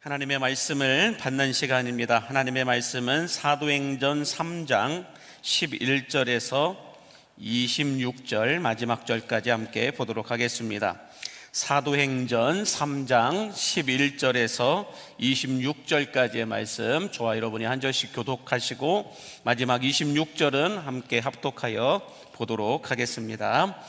하나님의 말씀을 받는 시간입니다. 하나님의 말씀은 사도행전 3장 11절에서 26절 마지막 절까지 함께 보도록 하겠습니다. 사도행전 3장 11절에서 26절까지의 말씀, 저와 여러분이 한 절씩 교독하시고 마지막 26절은 함께 합독하여 보도록 하겠습니다.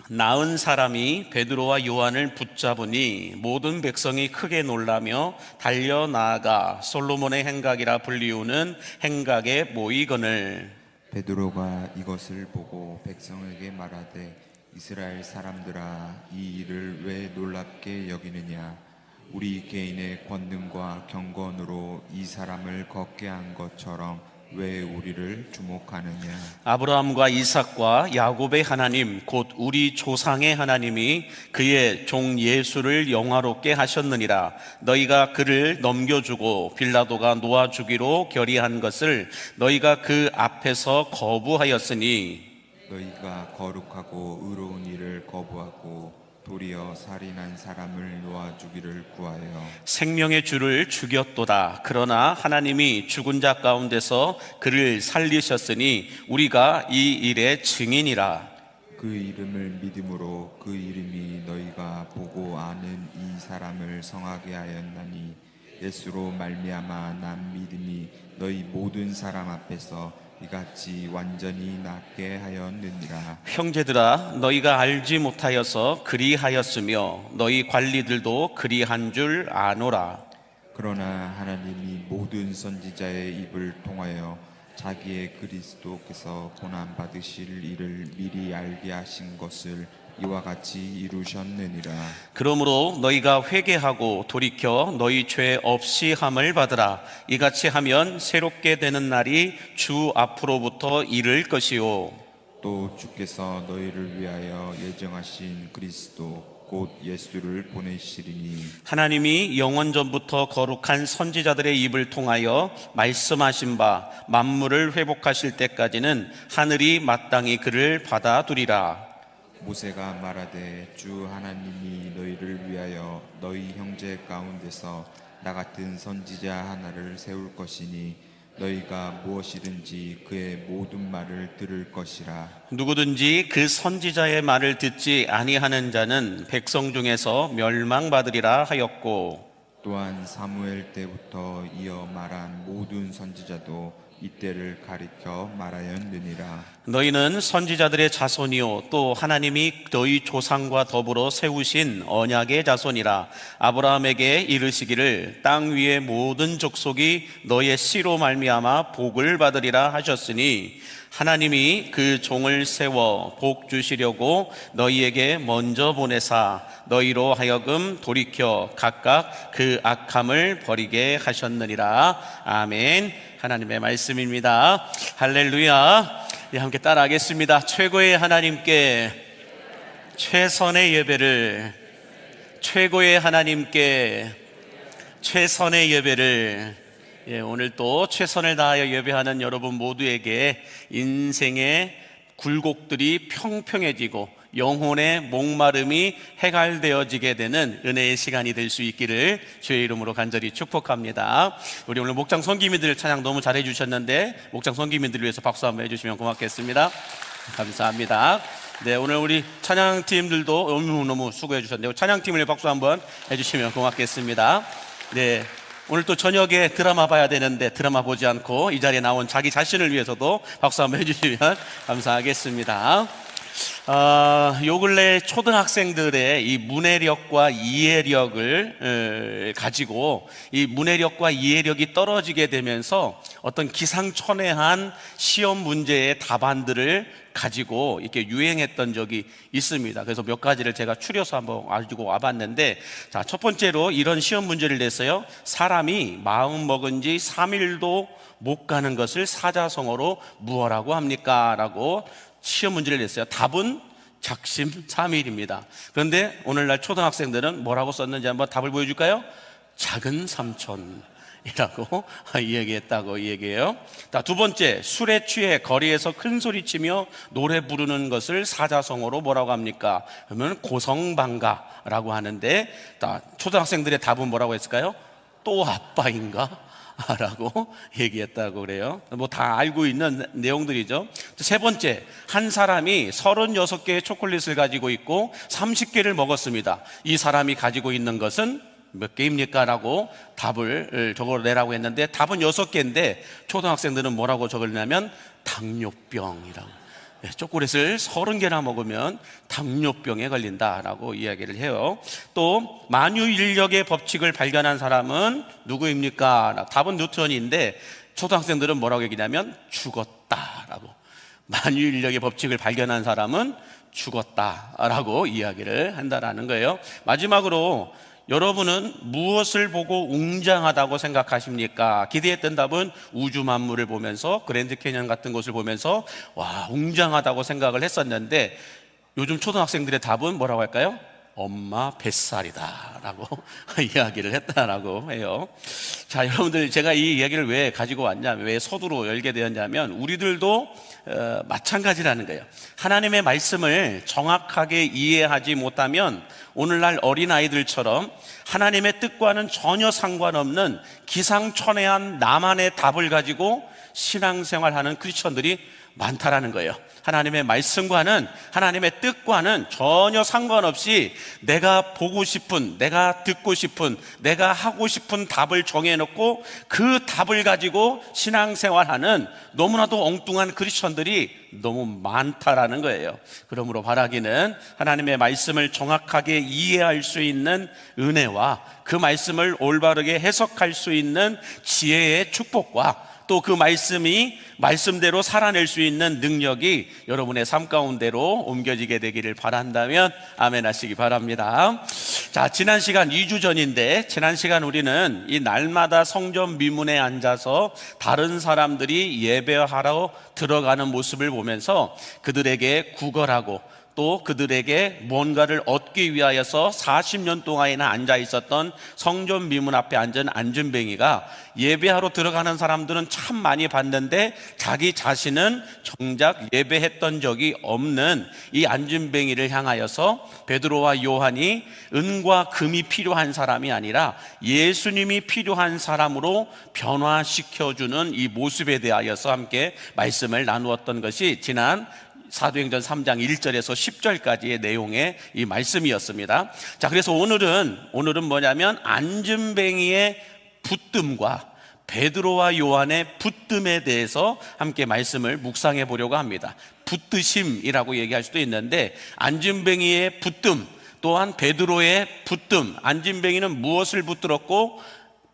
나은 사람이 베드로와 요한을 붙잡으니 모든 백성이 크게 놀라며 달려 나아가 솔로몬의 행각이라 불리우는 행각에 모이거늘. 베드로가 이것을 보고 백성에게 말하되 이스라엘 사람들아, 이 일을 왜 놀랍게 여기느냐? 우리 개인의 권능과 경건으로 이 사람을 걷게 한 것처럼 왜 우리를 주목하느냐? 아브라함과 이삭과 야곱의 하나님 곧 우리 조상의 하나님이 그의 종 예수를 영화롭게 하셨느니라. 너희가 그를 넘겨주고 빌라도가 놓아주기로 결의한 것을 너희가 그 앞에서 거부하였으니 너희가 거룩하고 의로운 일을 거부하고 도리어 살인한 사람을 놓아주기를 구하여 생명의 주를 죽였도다. 그러나 하나님이 죽은 자 가운데서 그를 살리셨으니 우리가 이 일의 증인이라. 그 이름을 믿음으로 그 이름이 너희가 보고 아는 이 사람을 성하게 하였나니 예수로 말미암아 난 믿음이 너희 모든 사람 앞에서 이같이 완전히 낫게 하였느니라. 형제들아, 너희가 알지 못하여서 그리하였으며 너희 관리들도 그리한 줄 아노라. 그러나 하나님이 모든 선지자의 입을 통하여 자기의 그리스도께서 고난 받으실 일을 미리 알게 하신 것을 이와 같이 이루셨느니라. 그러므로 너희가 회개하고 돌이켜 너희 죄 없이 함을 받으라. 이같이 하면 새롭게 되는 날이 주 앞으로부터 이를 것이요 또 주께서 너희를 위하여 예정하신 그리스도 곧 예수를 보내시리니 하나님이 영원전부터 거룩한 선지자들의 입을 통하여 말씀하신 바 만물을 회복하실 때까지는 하늘이 마땅히 그를 받아두리라. 모세가 말하되 주 하나님이 너희를 위하여 너희 형제 가운데서 나 같은 선지자 하나를 세울 것이니 너희가 무엇이든지 그의 모든 말을 들을 것이라. 누구든지 그 선지자의 말을 듣지 아니하는 자는 백성 중에서 멸망받으리라 하였고, 또한 사무엘 때부터 이어 말한 모든 선지자도 이때를 가리켜 말하였느니라. 너희는 선지자들의 자손이요 또 하나님이 너희 조상과 더불어 세우신 언약의 자손이라. 아브라함에게 이르시기를 땅 위의 모든 족속이 너의 씨로 말미암아 복을 받으리라 하셨으니 하나님이 그 종을 세워 복 주시려고 너희에게 먼저 보내사 너희로 하여금 돌이켜 각각 그 악함을 버리게 하셨느니라. 아멘. 하나님의 말씀입니다. 할렐루야. 함께 따라하겠습니다. 최고의 하나님께 최선의 예배를, 최고의 하나님께 최선의 예배를. 오늘 또 최선을 다하여 예배하는 여러분 모두에게 인생의 굴곡들이 평평해지고 영혼의 목마름이 해갈되어지게 되는 은혜의 시간이 될 수 있기를 주의 이름으로 간절히 축복합니다. 우리 오늘 목장 선기민들 찬양 너무 잘해 주셨는데 목장 선기민들을 위해서 박수 한번 해주시면 고맙겠습니다. 감사합니다. 네, 오늘 우리 찬양팀들도 너무너무 수고해 주셨는데요. 찬양팀을 박수 한번 해주시면 고맙겠습니다. 네, 오늘 또 저녁에 드라마 봐야 되는데 드라마 보지 않고 이 자리에 나온 자기 자신을 위해서도 박수 한번 해주시면 감사하겠습니다. 요 근래 초등학생들의 이 문해력과 이해력을 가지고 이 문해력과 이해력이 떨어지게 되면서 어떤 기상천외한 시험 문제의 답안들을 가지고 이렇게 유행했던 적이 있습니다. 그래서 몇 가지를 제가 추려서 한번 가지고 와봤는데, 자, 첫 번째로 이런 시험 문제를 냈어요. 사람이 마음 먹은 지 3일도 못 가는 것을 사자성어로 무엇라고 합니까? 라고 시험 문제를 냈어요. 답은 작심삼일입니다. 그런데 오늘날 초등학생들은 뭐라고 썼는지 한번 답을 보여줄까요? 작은 삼촌. 이라고 얘기했다고 얘기해요. 자, 두 번째, 술에 취해 거리에서 큰 소리치며 노래 부르는 것을 사자성어로 뭐라고 합니까? 그러면 고성방가라고 하는데, 자, 초등학생들의 답은 뭐라고 했을까요? 또 아빠인가? 라고 얘기했다고 그래요. 뭐 다 알고 있는 내용들이죠. 세 번째, 한 사람이 36개의 초콜릿을 가지고 있고 30개를 먹었습니다. 이 사람이 가지고 있는 것은 몇 개입니까? 라고 답을 적어내라고 했는데 답은 6개인데 초등학생들은 뭐라고 적었냐면 당뇨병이라고. 초콜릿을 30개나 먹으면 당뇨병에 걸린다라고 이야기를 해요. 또 만유인력의 법칙을 발견한 사람은 누구입니까? 답은 뉴턴인데 초등학생들은 뭐라고 얘기냐면 죽었다라고. 만유인력의 법칙을 발견한 사람은 죽었다라고 이야기를 한다라는 거예요. 마지막으로 여러분은 무엇을 보고 웅장하다고 생각하십니까? 기대했던 답은 우주 만물을 보면서 그랜드 캐년 같은 곳을 보면서 와, 웅장하다고 생각을 했었는데 요즘 초등학생들의 답은 뭐라고 할까요? 엄마 뱃살이다 라고 이야기를 했다라고 해요. 자, 여러분들, 제가 이 이야기를 왜 가지고 왔냐면, 왜 서두로 열게 되었냐면 우리들도 마찬가지라는 거예요. 하나님의 말씀을 정확하게 이해하지 못하면 오늘날 어린아이들처럼 하나님의 뜻과는 전혀 상관없는 기상천외한 나만의 답을 가지고 신앙생활하는 크리스천들이 많다라는 거예요. 하나님의 말씀과는, 하나님의 뜻과는 전혀 상관없이 내가 보고 싶은, 내가 듣고 싶은, 내가 하고 싶은 답을 정해놓고 그 답을 가지고 신앙생활하는 너무나도 엉뚱한 크리스천들이 너무 많다라는 거예요. 그러므로 바라기는 하나님의 말씀을 정확하게 이해할 수 있는 은혜와 그 말씀을 올바르게 해석할 수 있는 지혜의 축복과 또 그 말씀이 말씀대로 살아낼 수 있는 능력이 여러분의 삶 가운데로 옮겨지게 되기를 바란다면 아멘 하시기 바랍니다. 자, 지난 시간 2주 전인데 지난 시간 우리는 이 날마다 성전 미문에 앉아서 다른 사람들이 예배하러 들어가는 모습을 보면서 그들에게 구걸하고 또 그들에게 뭔가를 얻기 위하여서 40년 동안이나 앉아 있었던 성전 미문 앞에 앉은 안준뱅이가 예배하러 들어가는 사람들은 참 많이 봤는데 자기 자신은 정작 예배했던 적이 없는 이 안준뱅이를 향하여서 베드로와 요한이 은과 금이 필요한 사람이 아니라 예수님이 필요한 사람으로 변화시켜주는 이 모습에 대하여서 함께 말씀을 나누었던 것이 지난 사도행전 3장 1절에서 10절까지의 내용의 이 말씀이었습니다. 자, 그래서 오늘은 뭐냐면 안준뱅이의 붙듦과 베드로와 요한의 붙듦에 대해서 함께 말씀을 묵상해 보려고 합니다. 붙드심이라고 얘기할 수도 있는데 안준뱅이의 붙듦 또한 베드로의 붙듦, 안준뱅이는 무엇을 붙들었고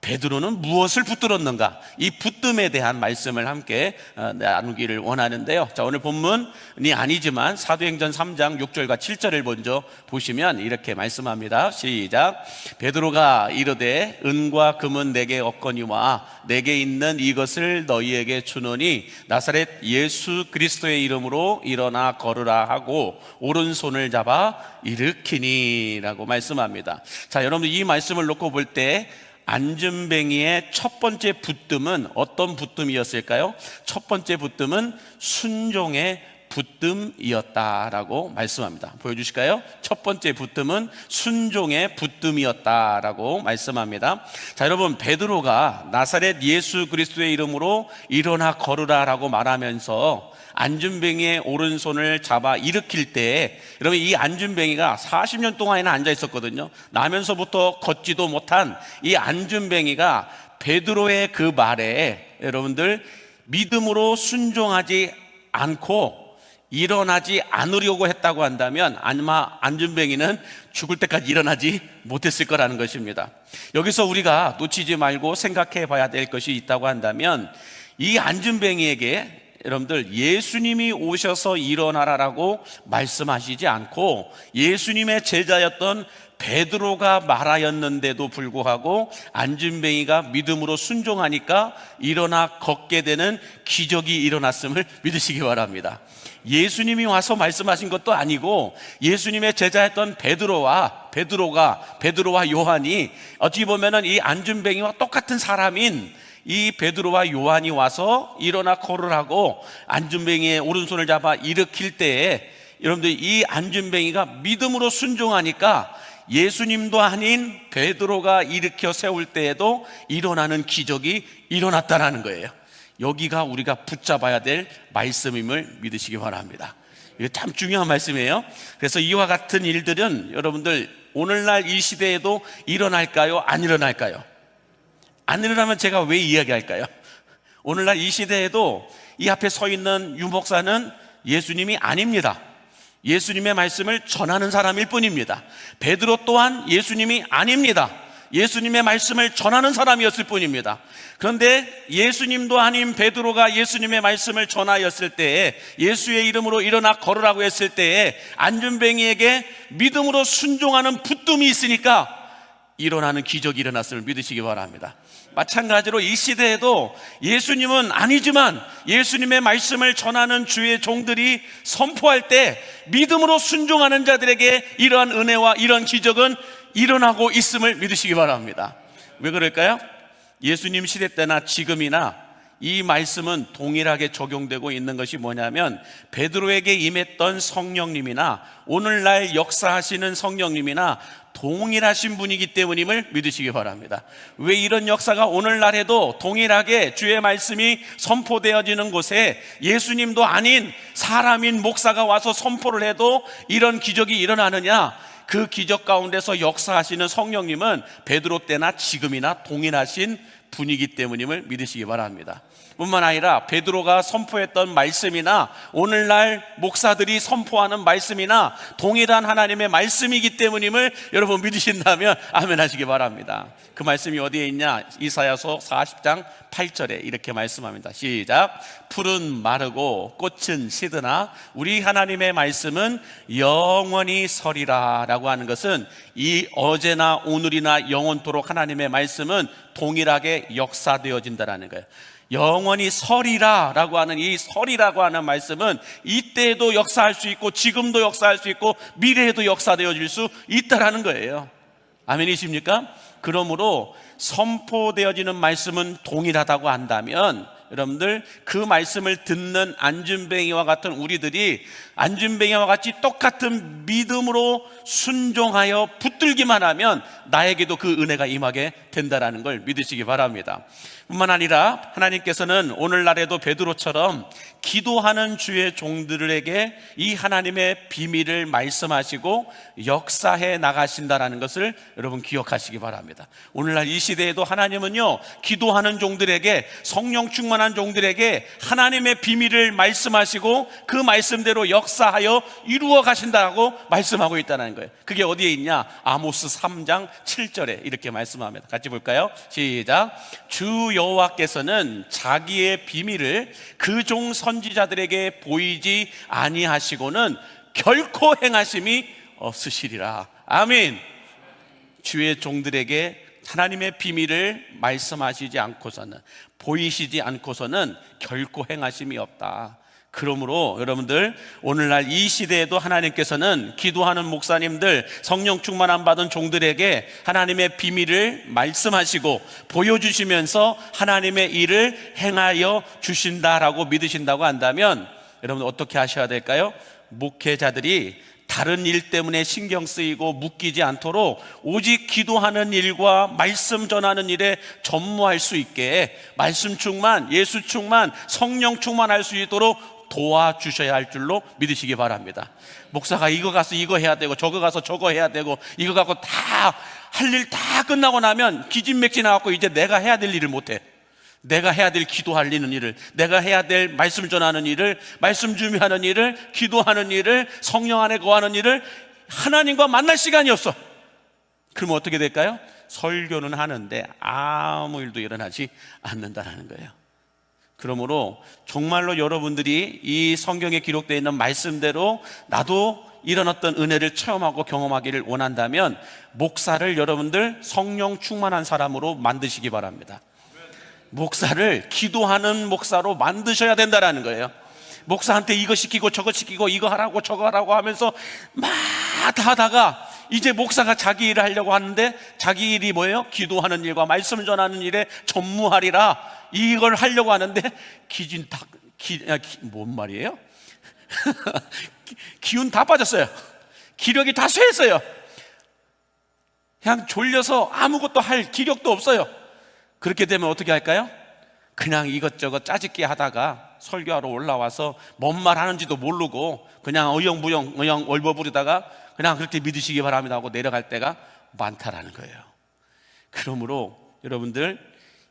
베드로는 무엇을 붙들었는가, 이 붙듦에 대한 말씀을 함께 나누기를 원하는데요. 자, 오늘 본문이 아니지만 사도행전 3장 6절과 7절을 먼저 보시면 이렇게 말씀합니다. 시작. 베드로가 이르되 은과 금은 내게 없거니와 내게 있는 이것을 너희에게 주노니 나사렛 예수 그리스도의 이름으로 일어나 걸으라 하고 오른손을 잡아 일으키니 라고 말씀합니다. 자, 여러분, 이 말씀을 놓고 볼 때 안준뱅이의 첫 번째 붙듦은 어떤 붙듦이었을까요? 첫 번째 붙듦은 순종의 붙듦이었다라고 말씀합니다. 보여주실까요? 첫 번째 붙듦은 순종의 붙듦이었다라고 말씀합니다. 자, 여러분, 베드로가 나사렛 예수 그리스도의 이름으로 일어나 걸으라라고 말하면서 안준뱅이의 오른손을 잡아 일으킬 때, 여러분, 이 안준뱅이가 40년 동안이나 앉아 있었거든요. 나면서부터 걷지도 못한 이 안준뱅이가 베드로의 그 말에 여러분들 믿음으로 순종하지 않고 일어나지 않으려고 했다고 한다면 아마 안준뱅이는 죽을 때까지 일어나지 못했을 거라는 것입니다. 여기서 우리가 놓치지 말고 생각해 봐야 될 것이 있다고 한다면 이 안준뱅이에게 여러분들 예수님이 오셔서 일어나라라고 말씀하시지 않고 예수님의 제자였던 베드로가 말하였는데도 불구하고 안준뱅이가 믿음으로 순종하니까 일어나 걷게 되는 기적이 일어났음을 믿으시기 바랍니다. 예수님이 와서 말씀하신 것도 아니고 예수님의 제자였던 베드로와 요한이 어찌 보면은 이 안준뱅이와 똑같은 사람인 이 베드로와 요한이 와서 일어나 걸을 하고 안준뱅이의 오른손을 잡아 일으킬 때에 여러분들 이 안준뱅이가 믿음으로 순종하니까 예수님도 아닌 베드로가 일으켜 세울 때에도 일어나는 기적이 일어났다는 거예요. 여기가 우리가 붙잡아야 될 말씀임을 믿으시기 바랍니다. 이게 참 중요한 말씀이에요. 그래서 이와 같은 일들은 여러분들 오늘날 이 시대에도 일어날까요? 안 일어날까요? 안 일어나면 제가 왜 이야기할까요? 오늘날 이 시대에도 이 앞에 서 있는 유 목사는 예수님이 아닙니다. 예수님의 말씀을 전하는 사람일 뿐입니다. 베드로 또한 예수님이 아닙니다. 예수님의 말씀을 전하는 사람이었을 뿐입니다. 그런데 예수님도 아닌 베드로가 예수님의 말씀을 전하였을 때에, 예수의 이름으로 일어나 걸으라고 했을 때에 안준뱅이에게 믿음으로 순종하는 붙듦이 있으니까 일어나는 기적이 일어났음을 믿으시기 바랍니다. 마찬가지로 이 시대에도 예수님은 아니지만 예수님의 말씀을 전하는 주의 종들이 선포할 때 믿음으로 순종하는 자들에게 이러한 은혜와 이러한 기적은 일어나고 있음을 믿으시기 바랍니다. 왜 그럴까요? 예수님 시대 때나 지금이나 이 말씀은 동일하게 적용되고 있는 것이 뭐냐면 베드로에게 임했던 성령님이나 오늘날 역사하시는 성령님이나 동일하신 분이기 때문임을 믿으시기 바랍니다. 왜 이런 역사가 오늘날에도 동일하게 주의 말씀이 선포되어지는 곳에 예수님도 아닌 사람인 목사가 와서 선포를 해도 이런 기적이 일어나느냐? 그 기적 가운데서 역사하시는 성령님은 베드로 때나 지금이나 동일하신 분이기 때문임을 믿으시기 바랍니다. 뿐만 아니라 베드로가 선포했던 말씀이나 오늘날 목사들이 선포하는 말씀이나 동일한 하나님의 말씀이기 때문임을 여러분 믿으신다면 아멘 하시기 바랍니다. 그 말씀이 어디에 있냐? 이사야서 40장 8절에 이렇게 말씀합니다. 시작. 풀은 마르고 꽃은 시드나 우리 하나님의 말씀은 영원히 서리라 라고 하는 것은 이 어제나 오늘이나 영원토록 하나님의 말씀은 동일하게 역사되어진다는 거예요. 영원히 서리라 라고 하는 이 서리라고 하는 말씀은 이때에도 역사할 수 있고 지금도 역사할 수 있고 미래에도 역사되어질 수 있다라는 거예요. 아멘이십니까? 그러므로 선포되어지는 말씀은 동일하다고 한다면 여러분들 그 말씀을 듣는 안준뱅이와 같은 우리들이 안준뱅이와 같이 똑같은 믿음으로 순종하여 붙들기만 하면 나에게도 그 은혜가 임하게 된다는 걸 믿으시기 바랍니다. 뿐만 아니라 하나님께서는 오늘날에도 베드로처럼 기도하는 주의 종들에게 이 하나님의 비밀을 말씀하시고 역사해 나가신다는 것을 여러분 기억하시기 바랍니다. 오늘날 이 시대에도 하나님은요 기도하는 종들에게, 성령 충만한 종들에게 하나님의 비밀을 말씀하시고 그 말씀대로 역사하여 이루어 가신다고 말씀하고 있다는 거예요. 그게 어디에 있냐? 아모스 3장 7절에 이렇게 말씀합니다. 같이 볼까요? 시작. 주 여호와께서는 자기의 비밀을 그 종 선지자들에게 보이지 아니하시고는 결코 행하심이 없으시리라. 아멘. 주의 종들에게 하나님의 비밀을 말씀하시지 않고서는, 보이시지 않고서는 결코 행하심이 없다. 그러므로 여러분들 오늘날 이 시대에도 하나님께서는 기도하는 목사님들, 성령 충만함 받은 종들에게 하나님의 비밀을 말씀하시고 보여주시면서 하나님의 일을 행하여 주신다라고 믿으신다고 한다면 여러분 어떻게 하셔야 될까요? 목회자들이 다른 일 때문에 신경 쓰이고 묶이지 않도록 오직 기도하는 일과 말씀 전하는 일에 전무할 수 있게 말씀 충만, 예수 충만, 성령 충만할 수 있도록 도와주셔야 할 줄로 믿으시기 바랍니다. 목사가 이거 가서 이거 해야 되고 저거 가서 저거 해야 되고 이거 갖고 다 할 일 다 끝나고 나면 기진맥진 나갖고 이제 내가 해야 될 일을 못해. 내가 해야 될 기도할 일을, 내가 해야 될 말씀 전하는 일을, 말씀 준비하는 일을, 기도하는 일을, 성령 안에 거하는 일을 하나님과 만날 시간이 없어. 그러면 어떻게 될까요? 설교는 하는데 아무 일도 일어나지 않는다는 거예요. 그러므로 정말로 여러분들이 이 성경에 기록되어 있는 말씀대로 나도 이런 어떤 은혜를 체험하고 경험하기를 원한다면 목사를 여러분들 성령 충만한 사람으로 만드시기 바랍니다. 목사를 기도하는 목사로 만드셔야 된다는 거예요. 목사한테 이거 시키고 저거 시키고 이거 하라고 저거 하라고 하면서 막 하다가 이제 목사가 자기 일을 하려고 하는데 자기 일이 뭐예요? 기도하는 일과 말씀 전하는 일에 전무하리라, 이걸 하려고 하는데 뭔 말이에요? 기운 다 빠졌어요. 기력이 다 쇠했어요. 그냥 졸려서 아무것도 할 기력도 없어요. 그렇게 되면 어떻게 할까요? 그냥 이것저것 짜집기 하다가 설교하러 올라와서 뭔 말 하는지도 모르고 그냥 어영부영 얼버무리다가 그냥 그렇게 믿으시기 바랍니다 하고 내려갈 때가 많다라는 거예요. 그러므로 여러분들,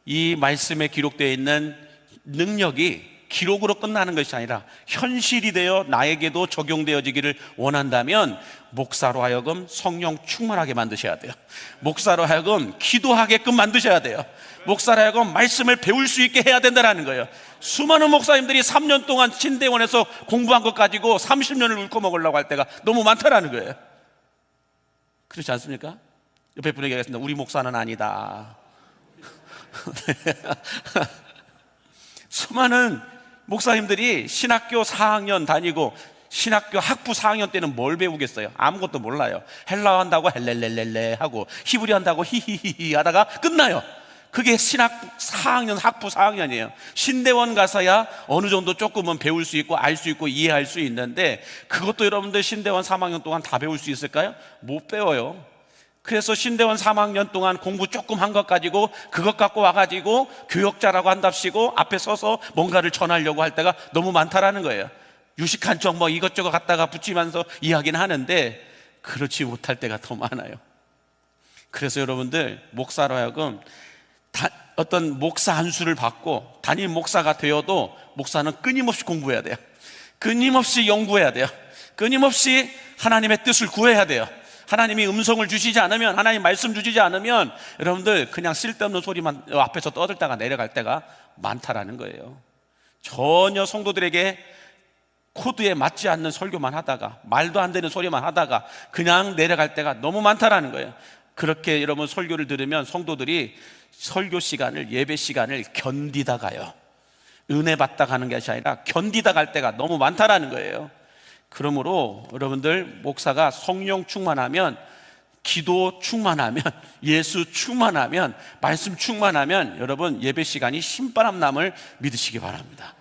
이 말씀에 기록되어 있는 능력이 기록으로 끝나는 것이 아니라 현실이 되어 나에게도 적용되어지기를 원한다면 목사로 하여금 성령 충만하게 만드셔야 돼요. 목사로 하여금 기도하게끔 만드셔야 돼요. 목사로 하여금 말씀을 배울 수 있게 해야 된다는 거예요. 수많은 목사님들이 3년 동안 신대원에서 공부한 것 가지고 30년을 읊고 먹으려고 할 때가 너무 많다라는 거예요. 그렇지 않습니까? 옆에 분에게 얘기했습니다. 우리 목사는 아니다. 수많은 목사님들이 신학교 4학년 다니고 신학교 학부 4학년 때는 뭘 배우겠어요? 아무것도 몰라요. 헬라어 한다고 헬렐렐렐레 하고 히브리 한다고 히히히히 하다가 끝나요. 그게 신학 4학년, 학부 4학년이에요. 신대원 가서야 어느 정도 조금은 배울 수 있고 알 수 있고 이해할 수 있는데, 그것도 여러분들 신대원 3학년 동안 다 배울 수 있을까요? 못 배워요. 그래서 신대원 3학년 동안 공부 조금 한 것 가지고 그것 갖고 와가지고 교역자라고 한답시고 앞에 서서 뭔가를 전하려고 할 때가 너무 많다라는 거예요. 유식 한쪽 뭐 이것저것 갖다가 붙이면서 이야기는 하는데 그렇지 못할 때가 더 많아요. 그래서 여러분들, 목사로 하여금 어떤 목사 안수를 받고 담임 목사가 되어도 목사는 끊임없이 공부해야 돼요. 끊임없이 연구해야 돼요. 끊임없이 하나님의 뜻을 구해야 돼요. 하나님이 음성을 주시지 않으면, 하나님 말씀 주시지 않으면 여러분들 그냥 쓸데없는 소리만 앞에서 떠들다가 내려갈 때가 많다라는 거예요. 전혀 성도들에게 코드에 맞지 않는 설교만 하다가 말도 안 되는 소리만 하다가 그냥 내려갈 때가 너무 많다라는 거예요. 그렇게 여러분 설교를 들으면 성도들이 설교 시간을, 예배 시간을 견디다 가요. 은혜 받다 가는 것이 아니라 견디다 갈 때가 너무 많다라는 거예요. 그러므로 여러분들, 목사가 성령 충만하면, 기도 충만하면, 예수 충만하면, 말씀 충만하면 여러분 예배 시간이 신바람 남을 믿으시기 바랍니다.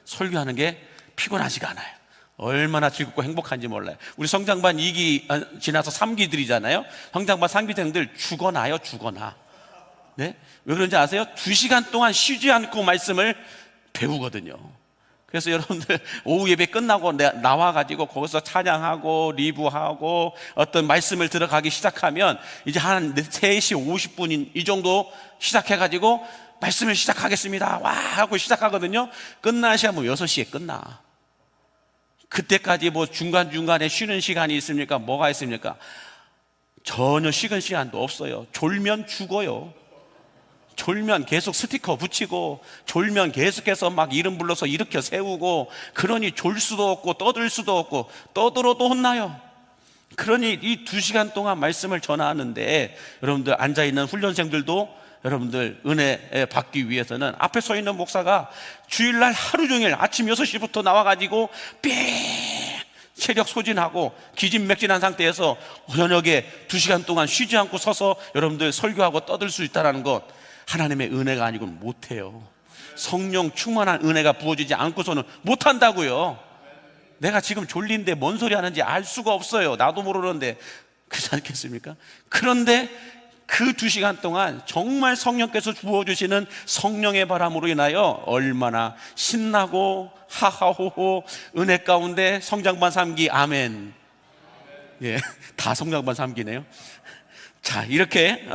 설교하는 게 피곤하지가 않아요. 얼마나 즐겁고 행복한지 몰라요. 우리 성장반 2기 지나서 3기들이잖아요. 성장반 3기생들 죽어나요. 죽어나. 네? 왜 그런지 아세요? 2시간 동안 쉬지 않고 말씀을 배우거든요. 그래서 여러분들 오후 예배 끝나고 나와가지고 거기서 찬양하고 리뷰하고 어떤 말씀을 들어가기 시작하면 이제 한 3시 50분 이 정도 시작해가지고 말씀을 시작하겠습니다 와 하고 시작하거든요. 끝나시면 6시에 끝나. 그때까지 뭐 중간중간에 쉬는 시간이 있습니까? 뭐가 있습니까? 전혀 쉬는 시간도 없어요. 졸면 죽어요. 졸면 계속 스티커 붙이고, 졸면 계속해서 막 이름 불러서 일으켜 세우고, 그러니 졸 수도 없고 떠들 수도 없고, 떠들어도 혼나요. 그러니 이 2시간 동안 말씀을 전하는데 여러분들 앉아있는 훈련생들도 여러분들 은혜 받기 위해서는 앞에 서 있는 목사가 주일날 하루 종일 아침 6시부터 나와가지고 체력 소진하고 기진맥진한 상태에서 저녁에 2시간 동안 쉬지 않고 서서 여러분들 설교하고 떠들 수 있다는 것, 하나님의 은혜가 아니고는 못해요. 성령 충만한 은혜가 부어지지 않고서는 못한다고요. 내가 지금 졸린데 뭔 소리 하는지 알 수가 없어요. 나도 모르는데. 그렇지 않겠습니까? 그런데 그 2시간 동안 정말 성령께서 부어주시는 성령의 바람으로 인하여 얼마나 신나고 하하호호 은혜 가운데 성장반 3기 아멘. 예, 다 성장반 3기네요. 자, 이렇게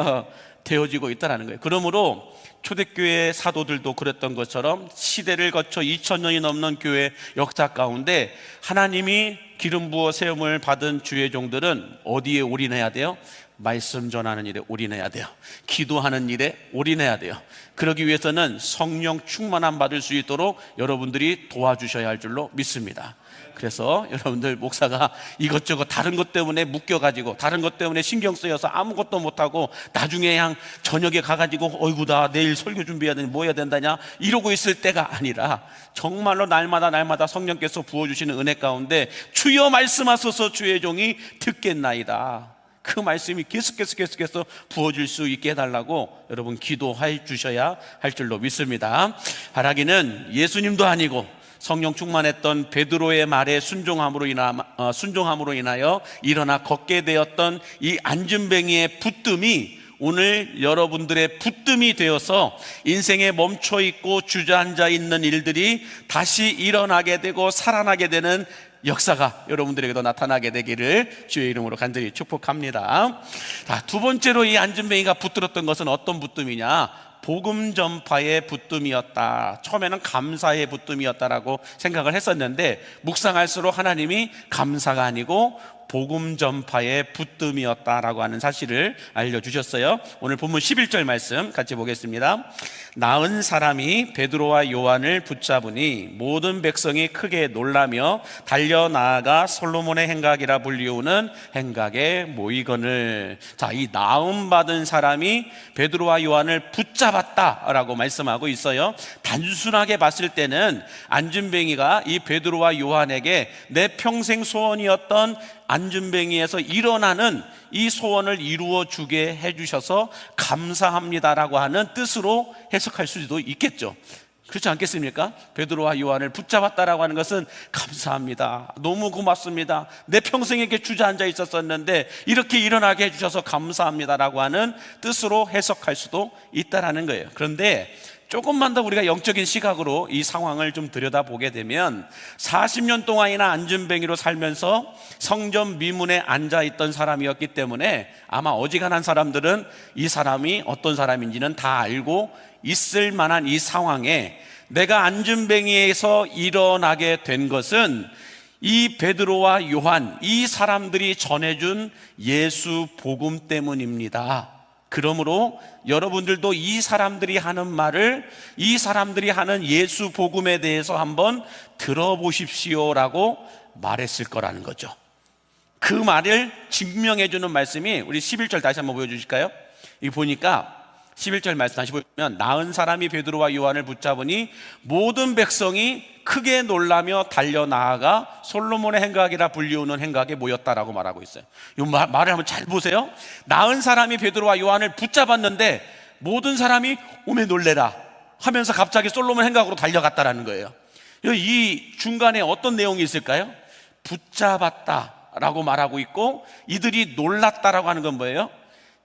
되어지고 있다는 거예요. 그러므로 초대교회 사도들도 그랬던 것처럼 시대를 거쳐 2000년이 넘는 교회 역사 가운데 하나님이 기름 부어 세움을 받은 주의 종들은 어디에 올인해야 돼요? 말씀 전하는 일에 올인해야 돼요. 기도하는 일에 올인해야 돼요. 그러기 위해서는 성령 충만함 받을 수 있도록 여러분들이 도와주셔야 할 줄로 믿습니다. 그래서 여러분들 목사가 이것저것 다른 것 때문에 묶여가지고 다른 것 때문에 신경 쓰여서 아무것도 못하고 나중에 그냥 저녁에 가가지고 어이구 나 내일 설교 준비해야 되니 뭐 해야 된다냐 이러고 있을 때가 아니라 정말로 날마다 성령께서 부어주시는 은혜 가운데 주여 말씀하소서 주의 종이 듣겠나이다, 그 말씀이 계속해서 부어질 수 있게 해달라고 여러분 기도해 주셔야 할 줄로 믿습니다. 바라기는 예수님도 아니고 성령 충만했던 베드로의 말에 순종함으로 인하여 일어나 걷게 되었던 이 안진뱅이의 붙듦이 오늘 여러분들의 붙듦이 되어서 인생에 멈춰있고 주저앉아 있는 일들이 다시 일어나게 되고 살아나게 되는 역사가 여러분들에게도 나타나게 되기를 주의 이름으로 간절히 축복합니다. 자, 두 번째로 이 안진뱅이가 붙들었던 것은 어떤 붙듦이냐? 복음 전파의 붙듦이었다. 처음에는 감사의 붙듦이었다라고 생각을 했었는데 묵상할수록 하나님이 감사가 아니고 복음 전파의 붙듦이었다라고 하는 사실을 알려주셨어요. 오늘 본문 11절 말씀 같이 보겠습니다. 나은 사람이 베드로와 요한을 붙잡으니 모든 백성이 크게 놀라며 달려나아가 솔로몬의 행각이라 불리우는 행각에 모이거늘. 자, 이 나음 받은 사람이 베드로와 요한을 붙잡았다라고 말씀하고 있어요. 단순하게 봤을 때는 안진뱅이가 이 베드로와 요한에게 내 평생 소원이었던 안진뱅이에서 일어나는 이 소원을 이루어 주게 해주셔서 감사합니다라고 하는 뜻으로 해석할 수도 있겠죠. 그렇지 않겠습니까? 베드로와 요한을 붙잡았다라고 하는 것은 감사합니다, 너무 고맙습니다, 내 평생 이렇게 주저앉아 있었었는데 이렇게 일어나게 해주셔서 감사합니다라고 하는 뜻으로 해석할 수도 있다라는 거예요. 그런데 조금만 더 우리가 영적인 시각으로 이 상황을 좀 들여다보게 되면 40년 동안이나 안진뱅이로 살면서 성전 미문에 앉아있던 사람이었기 때문에 아마 어지간한 사람들은 이 사람이 어떤 사람인지는 다 알고 있을 만한 이 상황에 내가 안진뱅이에서 일어나게 된 것은 이 베드로와 요한, 이 사람들이 전해준 예수 복음 때문입니다. 그러므로 여러분들도 이 사람들이 하는 말을, 이 사람들이 하는 예수 복음에 대해서 한번 들어보십시오라고 말했을 거라는 거죠. 그 말을 증명해 주는 말씀이 우리 11절 다시 한번 보여주실까요? 이 보니까 11절 말씀 다시 보시면 나은 사람이 베드로와 요한을 붙잡으니 모든 백성이 크게 놀라며 달려나아가 솔로몬의 행각이라 불리우는 행각에 모였다라고 말하고 있어요. 이 말을 한번 잘 보세요. 나은 사람이 베드로와 요한을 붙잡았는데 모든 사람이 오메 놀래라 하면서 갑자기 솔로몬 행각으로 달려갔다라는 거예요. 이 중간에 어떤 내용이 있을까요? 붙잡았다라고 말하고 있고 이들이 놀랐다라고 하는 건 뭐예요?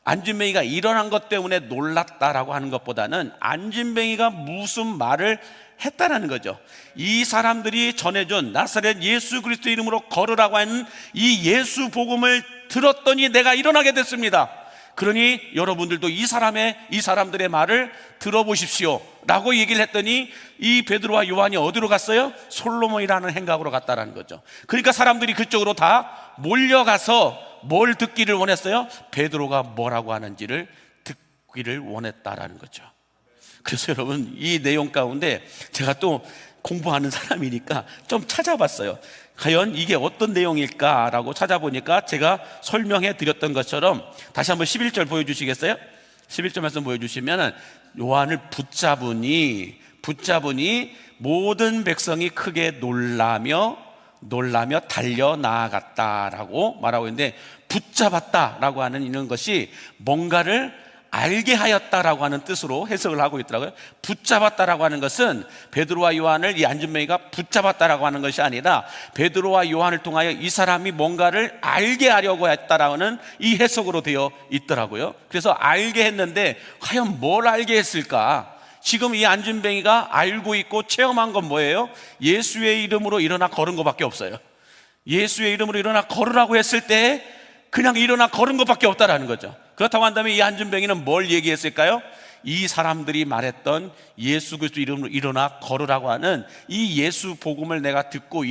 안진뱅이가 일어난 것 때문에 놀랐다라고 하는 것보다는 안진뱅이가 무슨 말을 했다라는 거죠. 이 사람들이 전해준 나사렛 예수 그리스도 이름으로 걸으라고 하는 이 예수 복음을 들었더니 내가 일어나게 됐습니다. 그러니 여러분들도 이 사람들의 말을 들어보십시오 라고 얘기를 했더니 이 베드로와 요한이 어디로 갔어요? 솔로몬이라는 행각으로 갔다라는 거죠. 그러니까 사람들이 그쪽으로 다 몰려가서 뭘 듣기를 원했어요? 베드로가 뭐라고 하는지를 듣기를 원했다라는 거죠. 그래서 여러분 이 내용 가운데 제가 또 공부하는 사람이니까 좀 찾아봤어요. 과연 이게 어떤 내용일까라고 찾아보니까 제가 설명해 드렸던 것처럼 다시 한번 11절 보여주시겠어요? 11절 말씀 보여주시면 요한을 붙잡으니 모든 백성이 크게 놀라며 달려 나아갔다라고 말하고 있는데 붙잡았다라고 하는 이런 것이 뭔가를 알게 하였다라고 하는 뜻으로 해석을 하고 있더라고요. 붙잡았다라고 하는 것은 베드로와 요한을 이 안진뱅이가 붙잡았다라고 하는 것이 아니라 베드로와 요한을 통하여 이 사람이 뭔가를 알게 하려고 했다라는 이 해석으로 되어 있더라고요. 그래서 알게 했는데 과연 뭘 알게 했을까? 지금 이 안진뱅이가 알고 있고 체험한 건 뭐예요? 예수의 이름으로 일어나 걸은 것밖에 없어요. 예수의 이름으로 일어나 걸으라고 했을 때 그냥 일어나 걸은 것밖에 없다라는 거죠. 그렇다고 한다면 이 안진뱅이는 뭘 얘기했을까요? 이 사람들이 말했던 예수 그리스도 이름으로 일어나 걸으라고 하는 이 예수 복음을 내가 듣고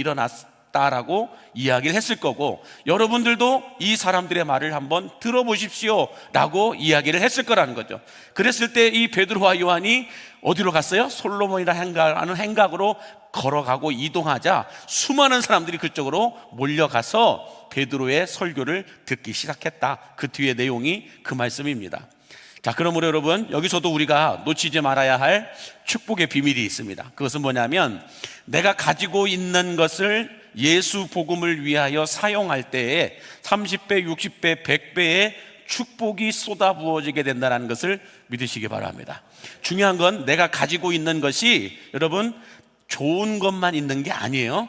라고 이야기를 했을 거고, 여러분들도 이 사람들의 말을 한번 들어보십시오 라고 이야기를 했을 거라는 거죠. 그랬을 때 이 베드로와 요한이 어디로 갔어요? 솔로몬이라 하는 행각으로 걸어가고 이동하자 수많은 사람들이 그쪽으로 몰려가서 베드로의 설교를 듣기 시작했다. 그 뒤의 내용이 그 말씀입니다. 자, 그러므로 여러분, 여기서도 우리가 놓치지 말아야 할 축복의 비밀이 있습니다. 그것은 뭐냐면, 내가 가지고 있는 것을 예수 복음을 위하여 사용할 때에 30배, 60배, 100배의 축복이 쏟아부어지게 된다는 것을 믿으시기 바랍니다. 중요한 건 내가 가지고 있는 것이 여러분 좋은 것만 있는 게 아니에요.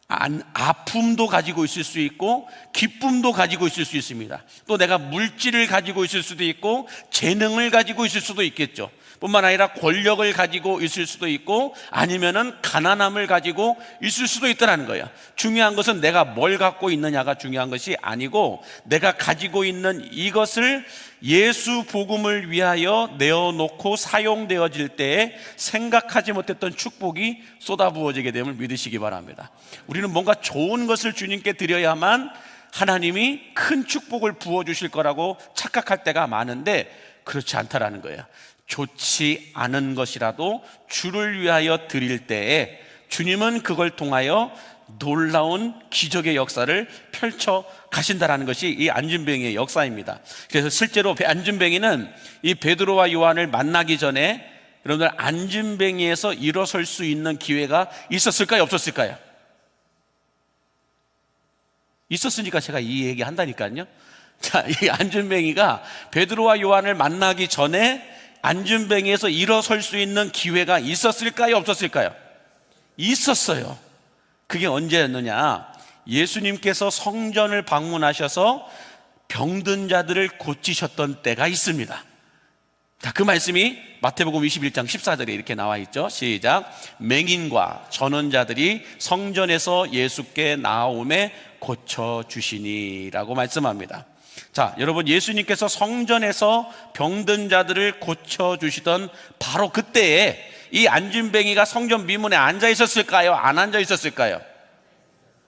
아픔도 가지고 있을 수 있고 기쁨도 가지고 있을 수 있습니다. 또 내가 물질을 가지고 있을 수도 있고 재능을 가지고 있을 수도 있겠죠. 뿐만 아니라 권력을 가지고 있을 수도 있고 아니면은 가난함을 가지고 있을 수도 있다는 거예요. 중요한 것은 내가 뭘 갖고 있느냐가 중요한 것이 아니고, 내가 가지고 있는 이것을 예수 복음을 위하여 내어놓고 사용되어질 때에 생각하지 못했던 축복이 쏟아부어지게 됨을 믿으시기 바랍니다. 우리는 뭔가 좋은 것을 주님께 드려야만 하나님이 큰 축복을 부어주실 거라고 착각할 때가 많은데, 그렇지 않다라는 거예요. 좋지 않은 것이라도 주를 위하여 드릴 때에 주님은 그걸 통하여 놀라운 기적의 역사를 펼쳐 가신다라는 것이 이 안진뱅이의 역사입니다. 그래서 실제로 안진뱅이는 이 베드로와 요한을 만나기 전에 여러분들 안진뱅이에서 일어설 수 있는 기회가 있었을까요? 없었을까요? 있었으니까 제가 이 얘기 한다니까요. 자, 이 안진뱅이가 베드로와 요한을 만나기 전에 안진뱅이에서 일어설 수 있는 기회가 있었을까요? 없었을까요? 있었어요. 그게 언제였느냐? 예수님께서 성전을 방문하셔서 병든 자들을 고치셨던 때가 있습니다. 자, 그 말씀이 마태복음 21장 14절에 이렇게 나와 있죠. 시작. 맹인과 전원자들이 성전에서 예수께 나아오매 고쳐주시니라고 말씀합니다. 자, 여러분, 예수님께서 성전에서 병든 자들을 고쳐주시던 바로 그때에 이 안진뱅이가 성전 미문에 앉아 있었을까요? 안 앉아 있었을까요?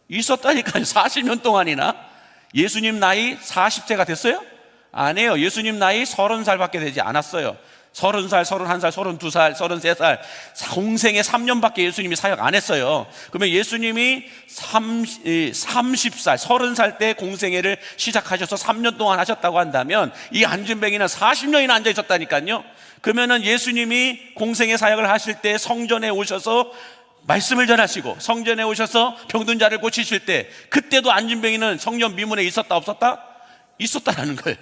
있었다니까요. 40년 동안이나. 예수님 나이 40세가 됐어요? 아니에요. 예수님 나이 30살밖에 되지 않았어요. 30살, 31살, 32살, 33살, 공생에 3년밖에 예수님이 사역 안 했어요. 그러면 예수님이 30살, 30살 때 공생애를 시작하셔서 3년 동안 하셨다고 한다면 이 안진뱅이는 40년이나 앉아 있었다니까요. 그러면은 예수님이 공생애 사역을 하실 때 성전에 오셔서 말씀을 전하시고 성전에 오셔서 병든 자를 고치실 때, 그때도 안진뱅이는 성전 미문에 있었다 없었다? 있었다라는 거예요.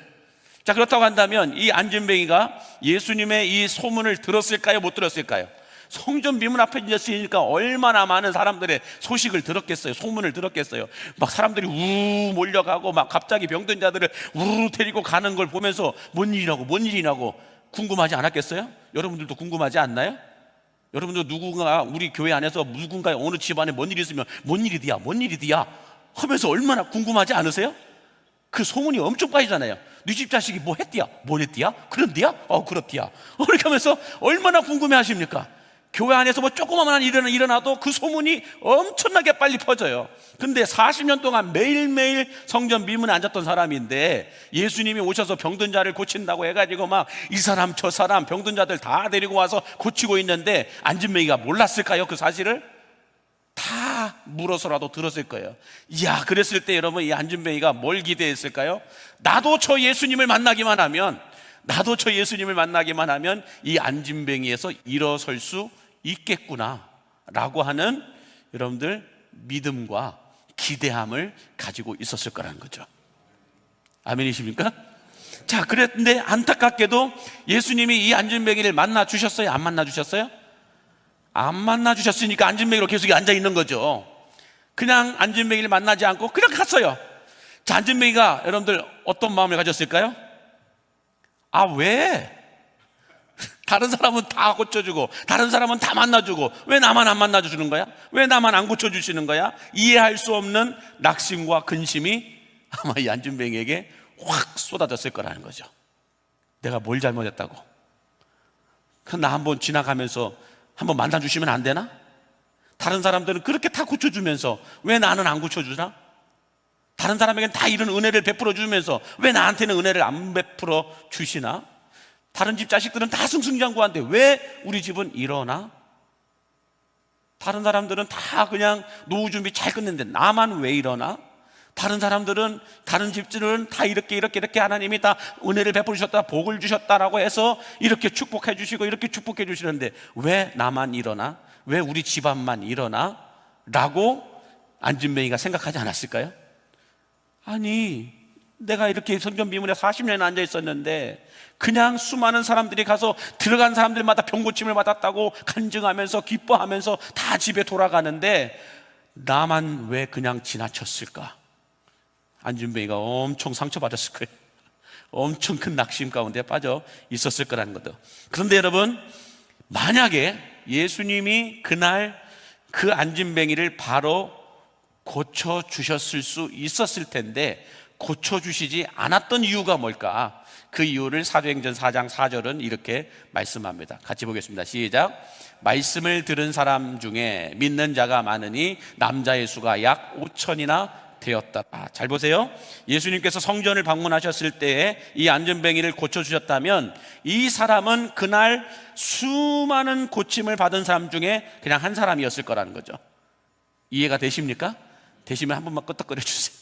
자, 그렇다고 한다면 이 안진뱅이가 예수님의 이 소문을 들었을까요? 못 들었을까요? 성전 미문 앞에 있으니까 얼마나 많은 사람들의 소식을 들었겠어요. 소문을 들었겠어요. 막 사람들이 우르르 몰려가고 막 갑자기 병든 자들을 우르르 데리고 가는 걸 보면서 뭔 일이냐고 궁금하지 않았겠어요? 여러분들도 궁금하지 않나요? 여러분들 누군가 우리 교회 안에서 누군가 어느 집안에 뭔 일이 있으면 뭔 일이디야 하면서 얼마나 궁금하지 않으세요? 그 소문이 엄청 빠지잖아요. 네 집 자식이 뭐 했디야? 뭐 했디야? 그런디야? 그렇디야. 이렇게 하면서 얼마나 궁금해 하십니까? 교회 안에서 뭐 조그마한 일이 일어나도 그 소문이 엄청나게 빨리 퍼져요. 근데 40년 동안 매일매일 성전 미문에 앉았던 사람인데 예수님이 오셔서 병든 자를 고친다고 해가지고 막 이 사람 저 사람 병든 자들 다 데리고 와서 고치고 있는데 안진뱅이가 몰랐을까요? 그 사실을? 다 물어서라도 들었을 거예요. 이야, 그랬을 때 여러분, 이 안진뱅이가 뭘 기대했을까요? 나도 저 예수님을 만나기만 하면 이 안진뱅이에서 일어설 수 있겠구나 라고 하는 여러분들 믿음과 기대함을 가지고 있었을 거라는 거죠. 아멘이십니까? 자, 그랬는데 안타깝게도 예수님이 이 안진뱅이를 만나 주셨어요? 안 만나 주셨어요? 안 만나 주셨으니까 안진뱅이로 계속 앉아 있는 거죠. 그냥 안진뱅이를 만나지 않고 그냥 갔어요. 자, 안진뱅이가 여러분들 어떤 마음을 가졌을까요? 왜? 다른 사람은 다 고쳐주고 다른 사람은 다 만나주고 왜 나만 안 만나주는 거야? 왜 나만 안 고쳐주시는 거야? 이해할 수 없는 낙심과 근심이 아마 이 안진뱅이에게 확 쏟아졌을 거라는 거죠. 내가 뭘 잘못했다고? 나 한번 지나가면서 한번 만나주시면 안 되나? 다른 사람들은 그렇게 다 고쳐주면서 왜 나는 안 고쳐주나? 다른 사람에게는 다 이런 은혜를 베풀어 주면서 왜 나한테는 은혜를 안 베풀어 주시나? 다른 집 자식들은 다 승승장구한데 왜 우리 집은 이러나? 다른 사람들은 다 그냥 노후 준비 잘 끝냈는데 나만 왜 이러나? 다른 사람들은, 다른 집들은 다 이렇게 하나님이 다 은혜를 베풀어 주셨다, 복을 주셨다라고 해서 이렇게 축복해 주시고 이렇게 축복해 주시는데 왜 나만 이러나? 왜 우리 집안만 이러나? 라고 안진뱅이가 생각하지 않았을까요? 아니, 내가 이렇게 성전 비문에 40년 앉아 있었는데 그냥 수많은 사람들이 가서 들어간 사람들마다 병고침을 받았다고 간증하면서 기뻐하면서 다 집에 돌아가는데 나만 왜 그냥 지나쳤을까? 안진뱅이가 엄청 상처받았을 거예요. 엄청 큰 낙심 가운데 빠져 있었을 거라는 거죠. 그런데 여러분, 만약에 예수님이 그날 그 안진뱅이를 바로 고쳐주셨을 수 있었을 텐데 고쳐주시지 않았던 이유가 뭘까? 그 이유를 사도행전 4장 4절은 이렇게 말씀합니다. 같이 보겠습니다. 시작. 말씀을 들은 사람 중에 믿는 자가 많으니 남자의 수가 약 5천이나 되었다. 잘 보세요. 예수님께서 성전을 방문하셨을 때에 이 안진뱅이를 고쳐주셨다면 이 사람은 그날 수많은 고침을 받은 사람 중에 그냥 한 사람이었을 거라는 거죠. 이해가 되십니까? 되시면 한 번만 끄떡거려 주세요.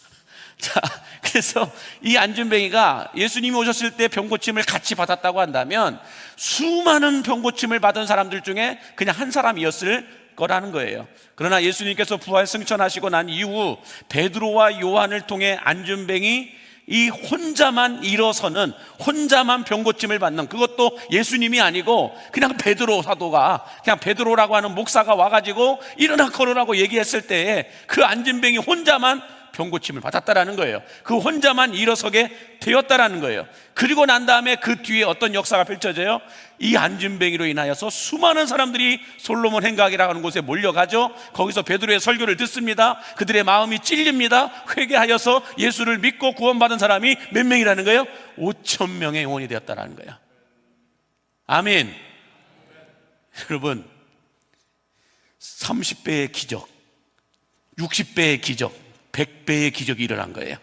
자, 그래서 이 안진뱅이가 예수님이 오셨을 때 병고침을 같이 받았다고 한다면 수많은 병고침을 받은 사람들 중에 그냥 한 사람이었을 거라는 거예요. 그러나 예수님께서 부활 승천하시고 난 이후 베드로와 요한을 통해 안진뱅이 이 혼자만 일어서는, 혼자만 병고침을 받는, 그것도 예수님이 아니고 그냥 베드로 사도가, 그냥 베드로라고 하는 목사가 와가지고 일어나 걸으라고 얘기했을 때에 그 안진뱅이 혼자만 병고침을 받았다라는 거예요. 그 혼자만 일어서게 되었다라는 거예요. 그리고 난 다음에 그 뒤에 어떤 역사가 펼쳐져요? 이 안진뱅이로 인하여서 수많은 사람들이 솔로몬 행각이라고 하는 곳에 몰려가죠. 거기서 베드로의 설교를 듣습니다. 그들의 마음이 찔립니다. 회개하여서 예수를 믿고 구원받은 사람이 몇 명이라는 거예요? 5천 명의 영혼이 되었다라는 거예요. 아멘. 여러분, 30배의 기적, 60배의 기적, 100배의 기적이 일어난 거예요.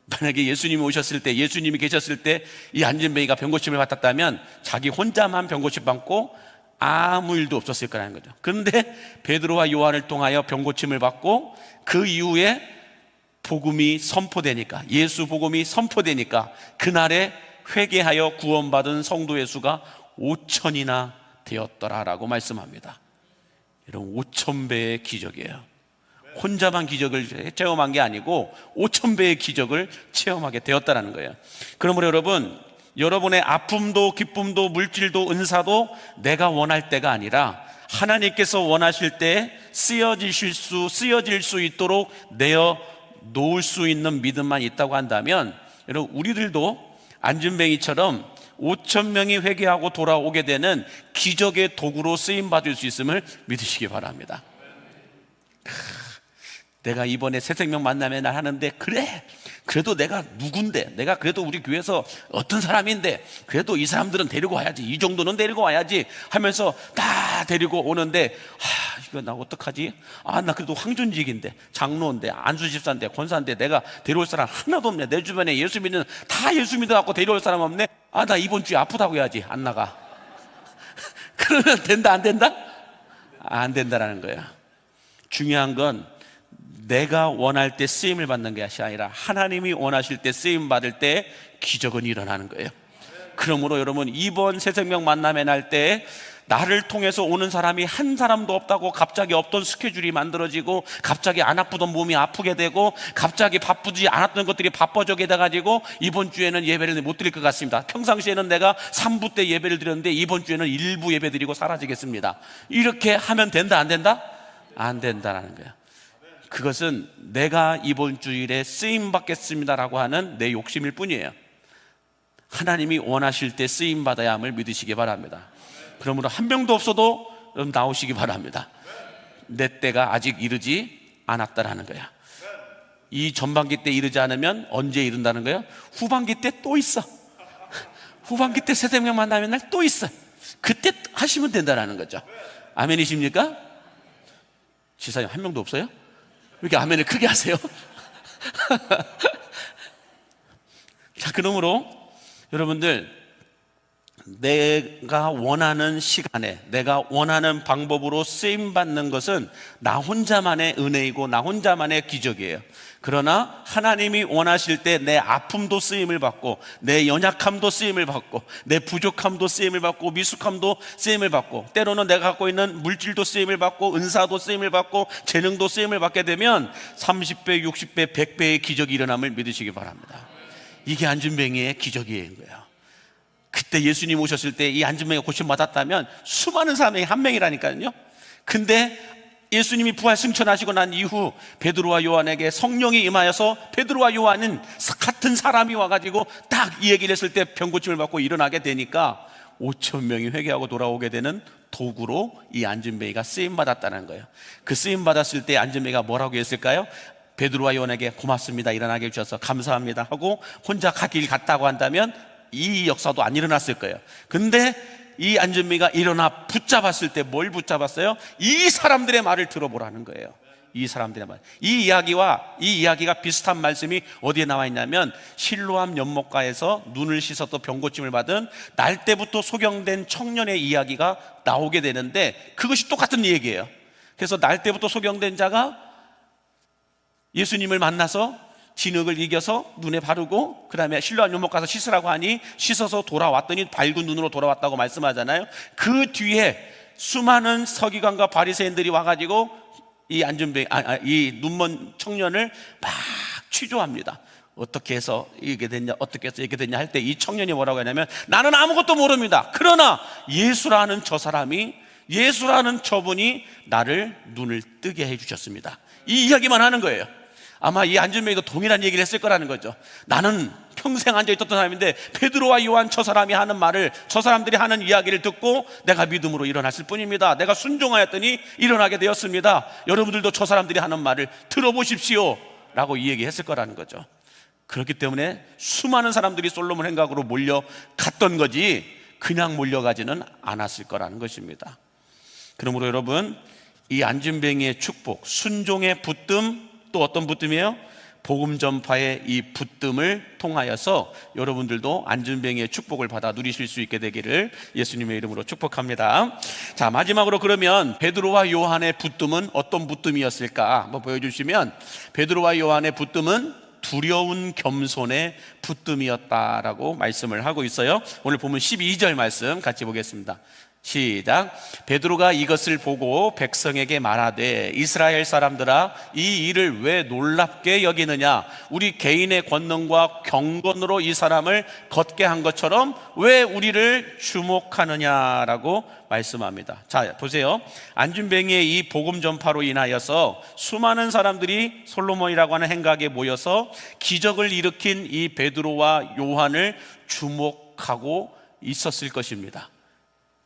만약에 예수님이 오셨을 때, 예수님이 계셨을 때 이 안진뱅이가 병고침을 받았다면 자기 혼자만 병고침 받고 아무 일도 없었을 거라는 거죠. 그런데 베드로와 요한을 통하여 병고침을 받고 그 이후에 복음이 선포되니까, 예수 복음이 선포되니까 그날에 회개하여 구원받은 성도의 수가 5천이나 되었더라라고 말씀합니다. 여러분, 5,000배의 기적이에요. 혼자만 기적을 체험한 게 아니고 5,000배의 기적을 체험하게 되었다는 거예요. 그러므로 여러분, 여러분의 아픔도 기쁨도 물질도 은사도 내가 원할 때가 아니라 하나님께서 원하실 때 쓰여질 수 있도록 내어 놓을 수 있는 믿음만 있다고 한다면, 여러분, 우리들도 안진뱅이처럼 5,000명이 회개하고 돌아오게 되는 기적의 도구로 쓰임받을 수 있음을 믿으시기 바랍니다. 내가 이번에 새생명 만남의 날 하는데, 그래도 내가 누군데, 내가 그래도 우리 교회에서 어떤 사람인데, 그래도 이 사람들은 데리고 와야지, 이 정도는 데리고 와야지 하면서 다 데리고 오는데, 이거 나 어떡하지? 나 그래도 황준직인데, 장로인데, 안수집사인데, 권사인데 내가 데려올 사람 하나도 없네. 내 주변에 예수 믿는, 다 예수 믿어갖고 데려올 사람 없네. 나 이번 주에 아프다고 해야지. 안 나가. 그러면 된다, 안 된다? 안 된다라는 거야. 중요한 건 내가 원할 때 쓰임을 받는 것이 아니라 하나님이 원하실 때 쓰임 받을 때 기적은 일어나는 거예요. 그러므로 여러분, 이번 새생명 만남의 날 때 나를 통해서 오는 사람이 한 사람도 없다고 갑자기 없던 스케줄이 만들어지고, 갑자기 안 아프던 몸이 아프게 되고, 갑자기 바쁘지 않았던 것들이 바빠지게 돼가지고 이번 주에는 예배를 못 드릴 것 같습니다. 평상시에는 내가 3부 때 예배를 드렸는데 이번 주에는 1부 예배 드리고 사라지겠습니다. 이렇게 하면 된다, 안 된다? 안 된다라는 거야. 그것은 내가 이번 주일에 쓰임 받겠습니다라고 하는 내 욕심일 뿐이에요. 하나님이 원하실 때 쓰임 받아야 함을 믿으시기 바랍니다. 그러므로 한 명도 없어도 나오시기 바랍니다. 내 때가 아직 이르지 않았다라는 거야. 이 전반기 때 이르지 않으면 언제 이른다는 거야? 후반기 때 또 있어. 후반기 때 새생명 만나면 날 또 있어. 그때 하시면 된다라는 거죠. 아멘이십니까? 지사님 한 명도 없어요? 왜 이렇게 아멘을 크게 하세요? 자, 그러므로 여러분들, 내가 원하는 시간에 내가 원하는 방법으로 쓰임받는 것은 나 혼자만의 은혜이고 나 혼자만의 기적이에요. 그러나 하나님이 원하실 때 내 아픔도 쓰임을 받고, 내 연약함도 쓰임을 받고, 내 부족함도 쓰임을 받고, 미숙함도 쓰임을 받고, 때로는 내가 갖고 있는 물질도 쓰임을 받고, 은사도 쓰임을 받고, 재능도 쓰임을 받게 되면 30배, 60배, 100배의 기적이 일어남을 믿으시기 바랍니다. 이게 안진뱅이의 기적인 거예요. 그때 예수님 오셨을 때 이 안진뱅이가 고침받았다면 수많은 사람이 한 명이라니까요. 근데 예수님이 부활 승천하시고 난 이후 베드로와 요한에게 성령이 임하여서 베드로와 요한은 같은 사람이 와가지고 딱 이 얘기를 했을 때 병고침을 받고 일어나게 되니까 5천 명이 회개하고 돌아오게 되는 도구로 이 안진뱅이가 쓰임받았다는 거예요. 그 쓰임받았을 때 안진뱅이가 뭐라고 했을까요? 베드로와 요한에게 고맙습니다, 일어나게 해주셔서 감사합니다 하고 혼자 길 갔다고 한다면 이 역사도 안 일어났을 거예요. 근데 이 안진뱅이가 일어나 붙잡았을 때 뭘 붙잡았어요? 이 사람들의 말을 들어보라는 거예요. 이 사람들의 말. 이 이야기가 비슷한 말씀이 어디에 나와 있냐면 실로암 연못가에서 눈을 씻어서 병고침을 받은 날 때부터 소경된 청년의 이야기가 나오게 되는데 그것이 똑같은 얘기예요. 그래서 날 때부터 소경된 자가 예수님을 만나서 진흙을 이겨서 눈에 바르고 그 다음에 실로암 연못 가서 씻으라고 하니 씻어서 돌아왔더니 밝은 눈으로 돌아왔다고 말씀하잖아요. 그 뒤에 수많은 서기관과 바리새인들이 와가지고 이 이 눈먼 청년을 막 취조합니다. 어떻게 해서 이게 됐냐, 어떻게 해서 이렇게 됐냐 할 때 이 청년이 뭐라고 하냐면 나는 아무것도 모릅니다. 그러나 예수라는 저 사람이, 예수라는 저분이 나를 눈을 뜨게 해주셨습니다. 이 이야기만 하는 거예요. 아마 이 안진뱅이도 동일한 얘기를 했을 거라는 거죠. 나는 평생 앉아있었던 사람인데 베드로와 요한 저 사람이 하는 말을, 저 사람들이 하는 이야기를 듣고 내가 믿음으로 일어났을 뿐입니다. 내가 순종하였더니 일어나게 되었습니다. 여러분들도 저 사람들이 하는 말을 들어보십시오 라고 이 얘기했을 거라는 거죠. 그렇기 때문에 수많은 사람들이 솔로몬 행각으로 몰려갔던 거지 그냥 몰려가지는 않았을 거라는 것입니다. 그러므로 여러분, 이 안진뱅이의 축복, 순종의 붙듦, 또 어떤 붙듦이에요? 복음 전파의 이 붙듦을 통하여서 여러분들도 안진뱅이의 축복을 받아 누리실 수 있게 되기를 예수님의 이름으로 축복합니다. 자, 마지막으로 그러면 베드로와 요한의 붙듦은 어떤 붙듦이었을까 한번 보여주시면, 베드로와 요한의 붙듦은 두려운 겸손의 붙듦이었다라고 말씀을 하고 있어요. 오늘 보면 12절 말씀 같이 보겠습니다. 시작. 베드로가 이것을 보고 백성에게 말하되 이스라엘 사람들아, 이 일을 왜 놀랍게 여기느냐? 우리 개인의 권능과 경건으로 이 사람을 걷게 한 것처럼 왜 우리를 주목하느냐라고 말씀합니다. 자, 보세요. 안진뱅이의 이 복음 전파로 인하여서 수많은 사람들이 솔로몬이라고 하는 행각에 모여서 기적을 일으킨 이 베드로와 요한을 주목하고 있었을 것입니다.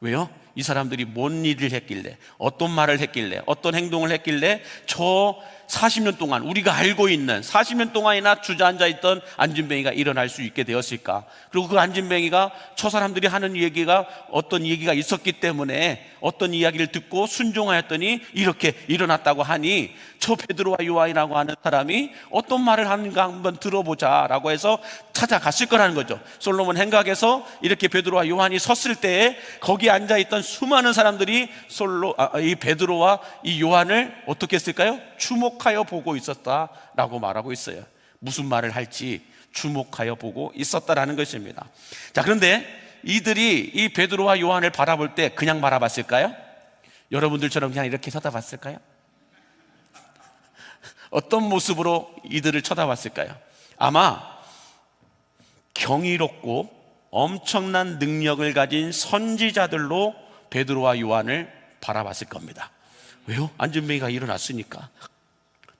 왜요? 이 사람들이 뭔 일을 했길래, 어떤 말을 했길래, 어떤 행동을 했길래 저 40년 동안 우리가 알고 있는 40년 동안이나 주저앉아 있던 안진뱅이가 일어날 수 있게 되었을까? 그리고 그 안진뱅이가 저 사람들이 하는 얘기가 어떤 얘기가 있었기 때문에 어떤 이야기를 듣고 순종하였더니 이렇게 일어났다고 하니 저 베드로와 요한이라고 하는 사람이 어떤 말을 하는가 한번 들어보자 라고 해서 찾아갔을 거라는 거죠. 솔로몬 행각에서 이렇게 베드로와 요한이 섰을 때에 거기에 앉아있던 수많은 사람들이 이 베드로와 이 요한을 어떻게 했을까요? 주목하여 보고 있었다라고 말하고 있어요. 무슨 말을 할지 주목하여 보고 있었다라는 것입니다. 자, 그런데 이들이 이 베드로와 요한을 바라볼 때 그냥 바라봤을까요? 여러분들처럼 그냥 이렇게 쳐다봤을까요? 어떤 모습으로 이들을 쳐다봤을까요? 아마 경이롭고 엄청난 능력을 가진 선지자들로 베드로와 요한을 바라봤을 겁니다. 왜요? 안진뱅이가 일어났으니까.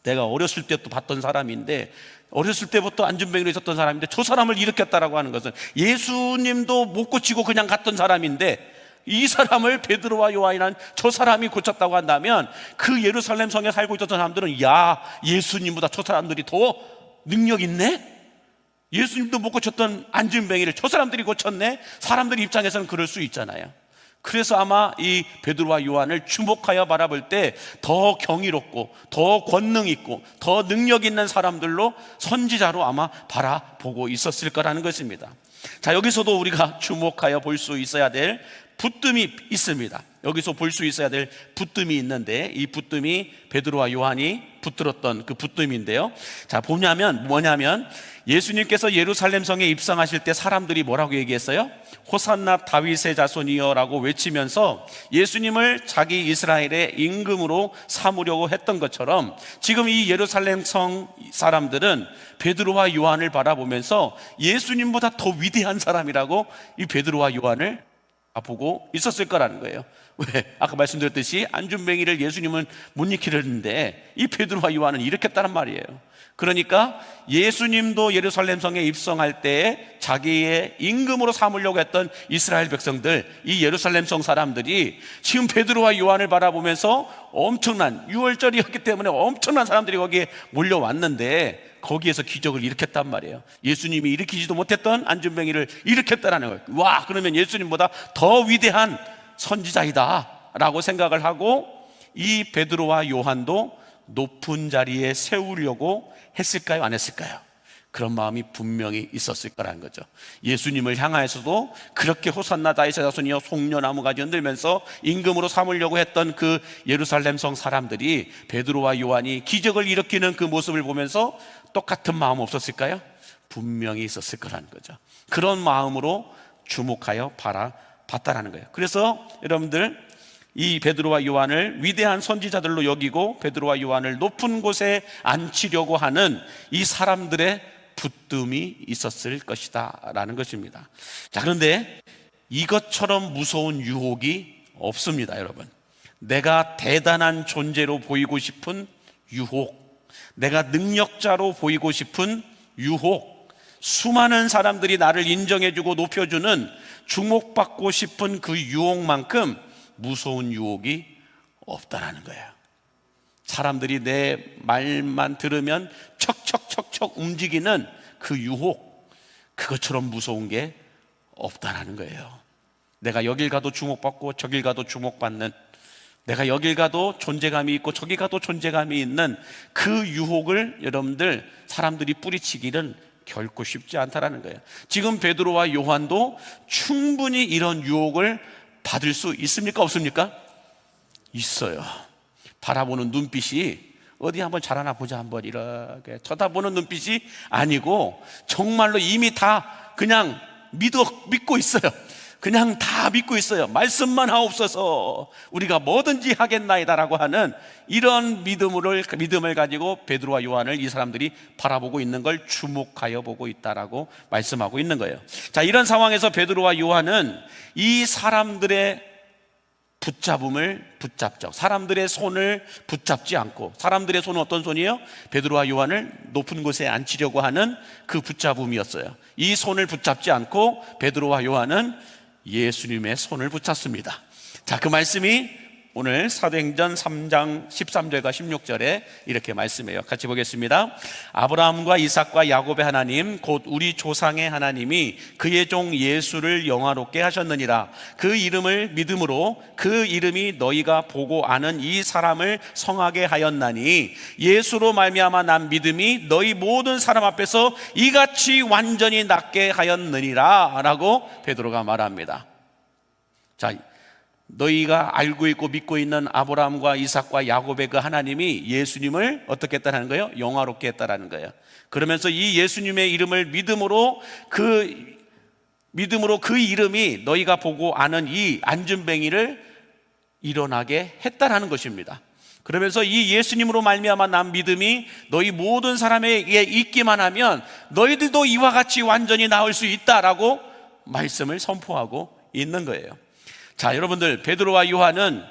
내가 어렸을 때부터 봤던 사람인데, 어렸을 때부터 안진뱅이로 있었던 사람인데 저 사람을 일으켰다라고 하는 것은 예수님도 못 고치고 그냥 갔던 사람인데 이 사람을 베드로와 요한이란 저 사람이 고쳤다고 한다면 그 예루살렘 성에 살고 있었던 사람들은 야, 예수님보다 저 사람들이 더 능력 있네? 예수님도 못 고쳤던 안진뱅이를 저 사람들이 고쳤네? 사람들 입장에서는 그럴 수 있잖아요. 그래서 아마 이 베드로와 요한을 주목하여 바라볼 때 더 경이롭고 더 권능 있고 더 능력 있는 사람들로 선지자로 아마 바라보고 있었을 거라는 것입니다. 자, 여기서도 우리가 주목하여 볼 수 있어야 될 붙듦이 있습니다. 여기서 볼 수 있어야 될 붙듦이 있는데, 이 붙듦이 베드로와 요한이 붙들었던 그 붙듦인데요. 자, 뭐냐면 예수님께서 예루살렘 성에 입성하실 때 사람들이 뭐라고 얘기했어요? 호산나 다윗의 자손이여 라고 외치면서 예수님을 자기 이스라엘의 임금으로 삼으려고 했던 것처럼, 지금 이 예루살렘 성 사람들은 베드로와 요한을 바라보면서 예수님보다 더 위대한 사람이라고 이 베드로와 요한을 보고 있었을 거라는 거예요. 왜? 아까 말씀드렸듯이 안준뱅이를 예수님은 못 일으키려는데 이 베드로와 요한은 일으켰다는 말이에요. 그러니까 예수님도 예루살렘 성에 입성할 때 자기의 임금으로 삼으려고 했던 이스라엘 백성들, 이 예루살렘 성 사람들이 지금 베드로와 요한을 바라보면서 엄청난, 유월절이었기 때문에 엄청난 사람들이 거기에 몰려왔는데 거기에서 기적을 일으켰단 말이에요. 예수님이 일으키지도 못했던 안준뱅이를 일으켰다는 거예요. 와, 그러면 예수님보다 더 위대한 선지자이다 라고 생각을 하고 이 베드로와 요한도 높은 자리에 세우려고 했을까요? 안 했을까요? 그런 마음이 분명히 있었을 거라는 거죠. 예수님을 향하여서도 그렇게 호산나 다윗의 자손이여 송려나무 가지 흔들면서 임금으로 삼으려고 했던 그 예루살렘 성 사람들이 베드로와 요한이 기적을 일으키는 그 모습을 보면서 똑같은 마음 없었을까요? 분명히 있었을 거라는 거죠. 그런 마음으로 주목하여 바라봤다라는 거예요. 그래서 여러분들, 이 베드로와 요한을 위대한 선지자들로 여기고 베드로와 요한을 높은 곳에 앉히려고 하는 이 사람들의 붙듦이 있었을 것이다 라는 것입니다. 자, 그런데 이것처럼 무서운 유혹이 없습니다, 여러분. 내가 대단한 존재로 보이고 싶은 유혹, 내가 능력자로 보이고 싶은 유혹, 수많은 사람들이 나를 인정해주고 높여주는, 주목받고 싶은 그 유혹만큼 무서운 유혹이 없다라는 거예요. 사람들이 내 말만 들으면 척척척척 움직이는 그 유혹, 그것처럼 무서운 게 없다라는 거예요. 내가 여길 가도 주목받고 저길 가도 주목받는, 내가 여길 가도 존재감이 있고 저기 가도 존재감이 있는 그 유혹을 여러분들, 사람들이 뿌리치기는 결코 쉽지 않다라는 거예요. 지금 베드로와 요한도 충분히 이런 유혹을 받을 수 있습니까? 없습니까? 있어요. 바라보는 눈빛이 어디 한번 잘하나 보자, 한번 이렇게 쳐다보는 눈빛이 아니고 정말로 이미 다 그냥 믿고 있어요. 그냥 다 믿고 있어요. 말씀만 하옵소서 우리가 뭐든지 하겠나이다라고 하는 이런 믿음을 가지고 베드로와 요한을 이 사람들이 바라보고 있는 걸 주목하여 보고 있다라고 말씀하고 있는 거예요. 자, 이런 상황에서 베드로와 요한은 이 사람들의 붙잡음을 붙잡죠. 사람들의 손을 붙잡지 않고, 사람들의 손은 어떤 손이에요? 베드로와 요한을 높은 곳에 앉히려고 하는 그 붙잡음이었어요. 이 손을 붙잡지 않고 베드로와 요한은 예수님의 손을 붙잡습니다. 자, 그 말씀이 오늘 사도행전 3장 13절과 16절에 이렇게 말씀해요. 같이 보겠습니다. 아브라함과 이삭과 야곱의 하나님 곧 우리 조상의 하나님이 그의 종 예수를 영화롭게 하셨느니라. 그 이름을 믿음으로 그 이름이 너희가 보고 아는 이 사람을 성하게 하였나니 예수로 말미암아 난 믿음이 너희 모든 사람 앞에서 이같이 완전히 낫게 하였느니라 라고 베드로가 말합니다. 자, 너희가 알고 있고 믿고 있는 아브라함과 이삭과 야곱의 그 하나님이 예수님을 어떻게 했다는 거예요? 영화롭게 했다는 거예요. 그러면서 이 예수님의 이름을 믿음으로 그 이름이 너희가 보고 아는 이 안준뱅이를 일어나게 했다는 것입니다. 그러면서 이 예수님으로 말미암아 난 믿음이 너희 모든 사람에게 있기만 하면 너희들도 이와 같이 완전히 나을 수 있다라고 말씀을 선포하고 있는 거예요. 자, 여러분들, 베드로와 요한은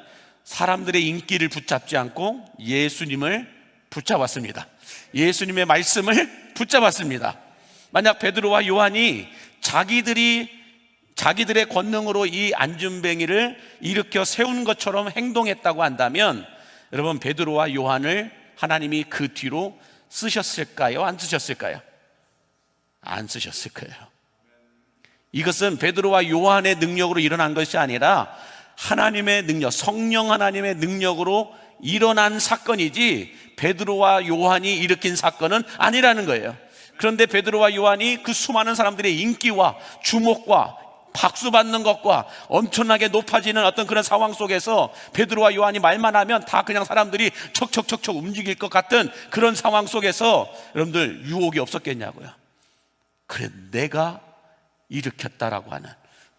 사람들의 인기를 붙잡지 않고 예수님을 붙잡았습니다. 예수님의 말씀을 붙잡았습니다. 만약 베드로와 요한이 자기들의 권능으로 이 안준뱅이를 일으켜 세운 것처럼 행동했다고 한다면, 여러분, 베드로와 요한을 하나님이 그 뒤로 쓰셨을까요? 안 쓰셨을까요? 안 쓰셨을 거예요. 이것은 베드로와 요한의 능력으로 일어난 것이 아니라 하나님의 능력, 성령 하나님의 능력으로 일어난 사건이지 베드로와 요한이 일으킨 사건은 아니라는 거예요. 그런데 베드로와 요한이 그 수많은 사람들의 인기와 주목과 박수 받는 것과 엄청나게 높아지는 어떤 그런 상황 속에서 베드로와 요한이 말만 하면 다 그냥 사람들이 척척척척 움직일 것 같은 그런 상황 속에서 여러분들 유혹이 없었겠냐고요. 그래, 내가 일으켰다라고 하는,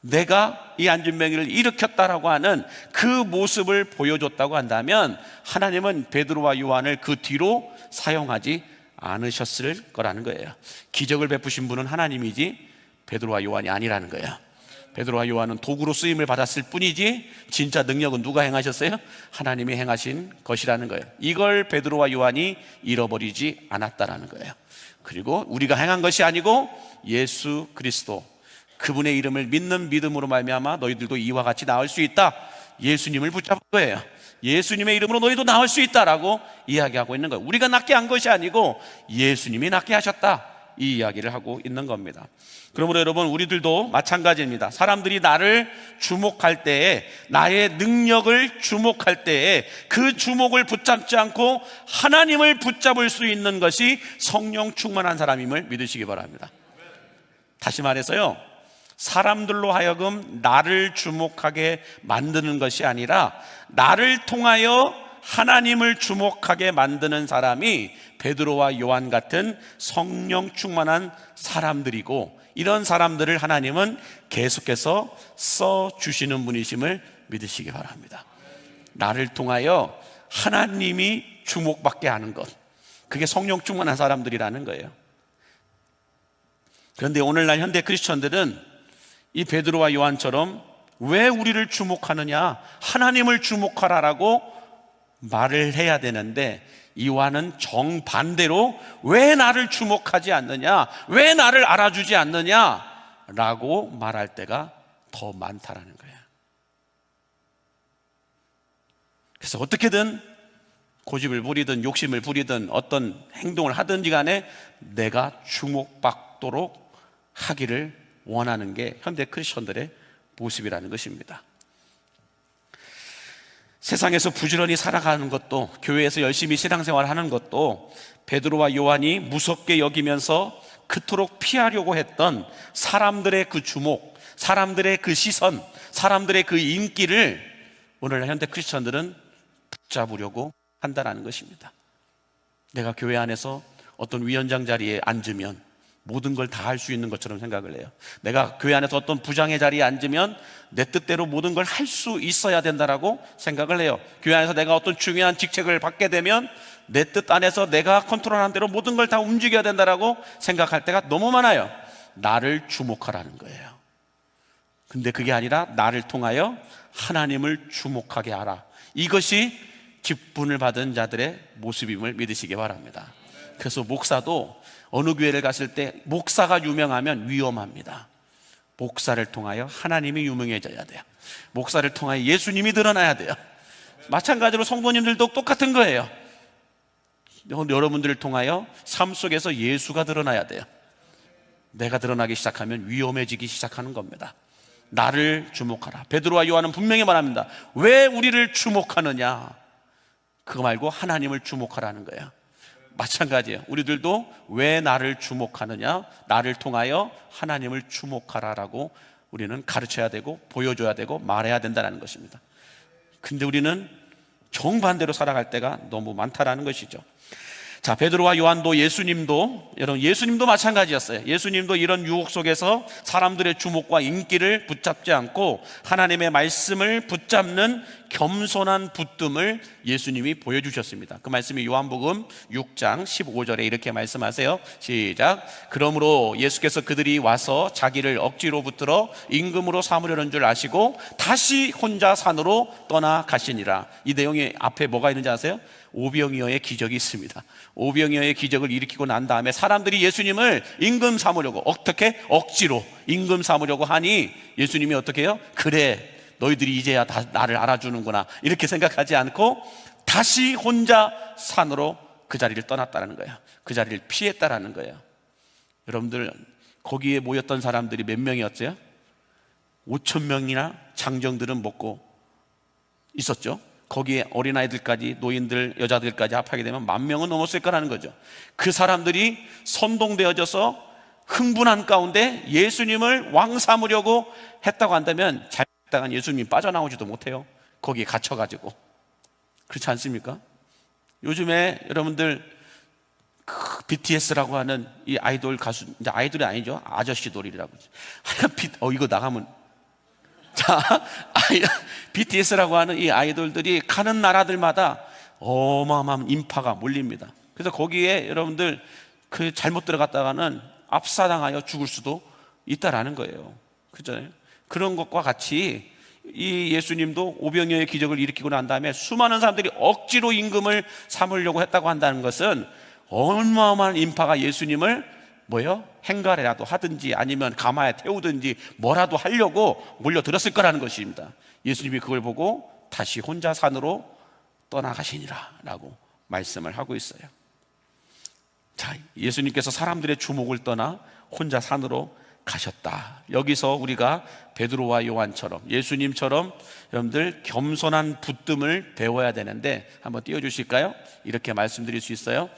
내가 이 안진뱅이를 일으켰다라고 하는 그 모습을 보여줬다고 한다면 하나님은 베드로와 요한을 그 뒤로 사용하지 않으셨을 거라는 거예요. 기적을 베푸신 분은 하나님이지 베드로와 요한이 아니라는 거예요. 베드로와 요한은 도구로 쓰임을 받았을 뿐이지 진짜 능력은 누가 행하셨어요? 하나님이 행하신 것이라는 거예요. 이걸 베드로와 요한이 잃어버리지 않았다라는 거예요. 그리고 우리가 행한 것이 아니고 예수 그리스도, 그분의 이름을 믿는 믿음으로 말미암아 너희들도 이와 같이 나을 수 있다. 예수님을 붙잡은 거예요. 예수님의 이름으로 너희도 나을 수 있다라고 이야기하고 있는 거예요. 우리가 낫게 한 것이 아니고 예수님이 낫게 하셨다, 이 이야기를 하고 있는 겁니다. 그러므로 여러분, 우리들도 마찬가지입니다. 사람들이 나를 주목할 때에, 나의 능력을 주목할 때에 그 주목을 붙잡지 않고 하나님을 붙잡을 수 있는 것이 성령 충만한 사람임을 믿으시기 바랍니다. 다시 말해서요, 사람들로 하여금 나를 주목하게 만드는 것이 아니라 나를 통하여 하나님을 주목하게 만드는 사람이 베드로와 요한 같은 성령 충만한 사람들이고, 이런 사람들을 하나님은 계속해서 써주시는 분이심을 믿으시기 바랍니다. 나를 통하여 하나님이 주목받게 하는 것, 그게 성령 충만한 사람들이라는 거예요. 그런데 오늘날 현대 크리스천들은 이 베드로와 요한처럼 왜 우리를 주목하느냐, 하나님을 주목하라라고 말을 해야 되는데, 이와는 정반대로 왜 나를 주목하지 않느냐, 왜 나를 알아주지 않느냐 라고 말할 때가 더 많다라는 거예요. 그래서 어떻게든 고집을 부리든 욕심을 부리든 어떤 행동을 하든지 간에 내가 주목받도록 하기를 원하는 게 현대 크리스천들의 모습이라는 것입니다. 세상에서 부지런히 살아가는 것도, 교회에서 열심히 신앙생활을 하는 것도 베드로와 요한이 무섭게 여기면서 그토록 피하려고 했던 사람들의 그 주목, 사람들의 그 시선, 사람들의 그 인기를 오늘날 현대 크리스천들은 붙잡으려고 한다는 것입니다. 내가 교회 안에서 어떤 위원장 자리에 앉으면 모든 걸 다 할 수 있는 것처럼 생각을 해요. 내가 교회 안에서 어떤 부장의 자리에 앉으면 내 뜻대로 모든 걸 할 수 있어야 된다라고 생각을 해요. 교회 안에서 내가 어떤 중요한 직책을 받게 되면 내 뜻 안에서 내가 컨트롤하는 대로 모든 걸 다 움직여야 된다라고 생각할 때가 너무 많아요. 나를 주목하라는 거예요. 근데 그게 아니라 나를 통하여 하나님을 주목하게 하라, 이것이 직분을 받은 자들의 모습임을 믿으시기 바랍니다. 그래서 목사도 어느 교회를 갔을 때 목사가 유명하면 위험합니다. 목사를 통하여 하나님이 유명해져야 돼요. 목사를 통하여 예수님이 드러나야 돼요. 마찬가지로 성도님들도 똑같은 거예요. 여러분들을 통하여 삶 속에서 예수가 드러나야 돼요. 내가 드러나기 시작하면 위험해지기 시작하는 겁니다. 나를 주목하라. 베드로와 요한은 분명히 말합니다. 왜 우리를 주목하느냐? 그거 말고 하나님을 주목하라는 거예요. 마찬가지예요. 우리들도 왜 나를 주목하느냐, 나를 통하여 하나님을 주목하라라고 우리는 가르쳐야 되고 보여줘야 되고 말해야 된다는 것입니다. 근데 우리는 정반대로 살아갈 때가 너무 많다라는 것이죠. 자, 베드로와 요한도 예수님도, 여러분 예수님도 마찬가지였어요. 예수님도 이런 유혹 속에서 사람들의 주목과 인기를 붙잡지 않고 하나님의 말씀을 붙잡는 겸손한 붙듦을 예수님이 보여주셨습니다. 그 말씀이 요한복음 6장 15절에 이렇게 말씀하세요. 시작. 그러므로 예수께서 그들이 와서 자기를 억지로 붙들어 임금으로 삼으려는 줄 아시고 다시 혼자 산으로 떠나가시니라. 이 내용이 앞에 뭐가 있는지 아세요? 오병이어의 기적이 있습니다. 오병이어의 기적을 일으키고 난 다음에 사람들이 예수님을 임금 삼으려고, 어떻게? 억지로 임금 삼으려고 하니 예수님이 어떻게 해요? 그래, 너희들이 이제야 다 나를 알아주는구나, 이렇게 생각하지 않고 다시 혼자 산으로 그 자리를 떠났다는 거예요. 그 자리를 피했다라는 거예요. 여러분들, 거기에 모였던 사람들이 몇 명이었어요? 5,000명이나 장정들은 먹고 있었죠. 거기에 어린아이들까지, 노인들, 여자들까지 합하게 되면 10,000명은 넘었을 거라는 거죠. 그 사람들이 선동되어져서 흥분한 가운데 예수님을 왕 삼으려고 했다고 한다면 잘못다간 예수님이 빠져나오지도 못해요. 거기에 갇혀가지고. 그렇지 않습니까? 요즘에 여러분들 그 BTS라고 하는 이 아이돌 가수, 이제 아이돌이 아니죠, 아저씨돌이라고. 하여간 이거 나가면 자, BTS라고 하는 이 아이돌들이 가는 나라들마다 어마어마한 인파가 몰립니다. 그래서 거기에 여러분들 그 잘못 들어갔다가는 압사당하여 죽을 수도 있다라는 거예요. 그렇잖아요. 그런 것과 같이 이 예수님도 오병이어의 기적을 일으키고 난 다음에 수많은 사람들이 억지로 임금을 삼으려고 했다고 한다는 것은 어마어마한 인파가 예수님을 행가래라도 하든지 아니면 가마에 태우든지 뭐라도 하려고 몰려들었을 거라는 것입니다. 예수님이 그걸 보고 다시 혼자 산으로 떠나가시니라 라고 말씀을 하고 있어요. 자, 예수님께서 사람들의 주목을 떠나 혼자 산으로 가셨다. 여기서 우리가 베드로와 요한처럼, 예수님처럼 여러분들 겸손한 붙듦을 배워야 되는데, 한번 띄워주실까요? 이렇게 말씀드릴 수 있어요.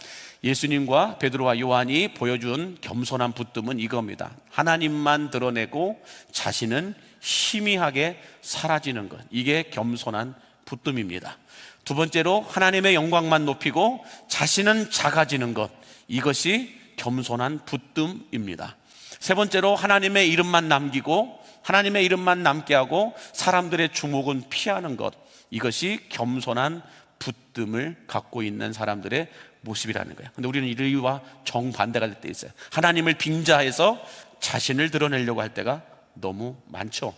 예수님과 베드로와 요한이 보여준 겸손한 붙듦은 이겁니다. 하나님만 드러내고 자신은 희미하게 사라지는 것, 이게 겸손한 붙듦입니다. 두 번째로 하나님의 영광만 높이고 자신은 작아지는 것, 이것이 겸손한 붙듦입니다. 세 번째로 하나님의 이름만 남기고 하나님의 이름만 남게 하고 사람들의 주목은 피하는 것, 이것이 겸손한 붙듦을 갖고 있는 사람들의 모습이라는 거예요. 근데 우리는 이와 정반대가 될 때 있어요. 하나님을 빙자해서 자신을 드러내려고 할 때가 너무 많죠.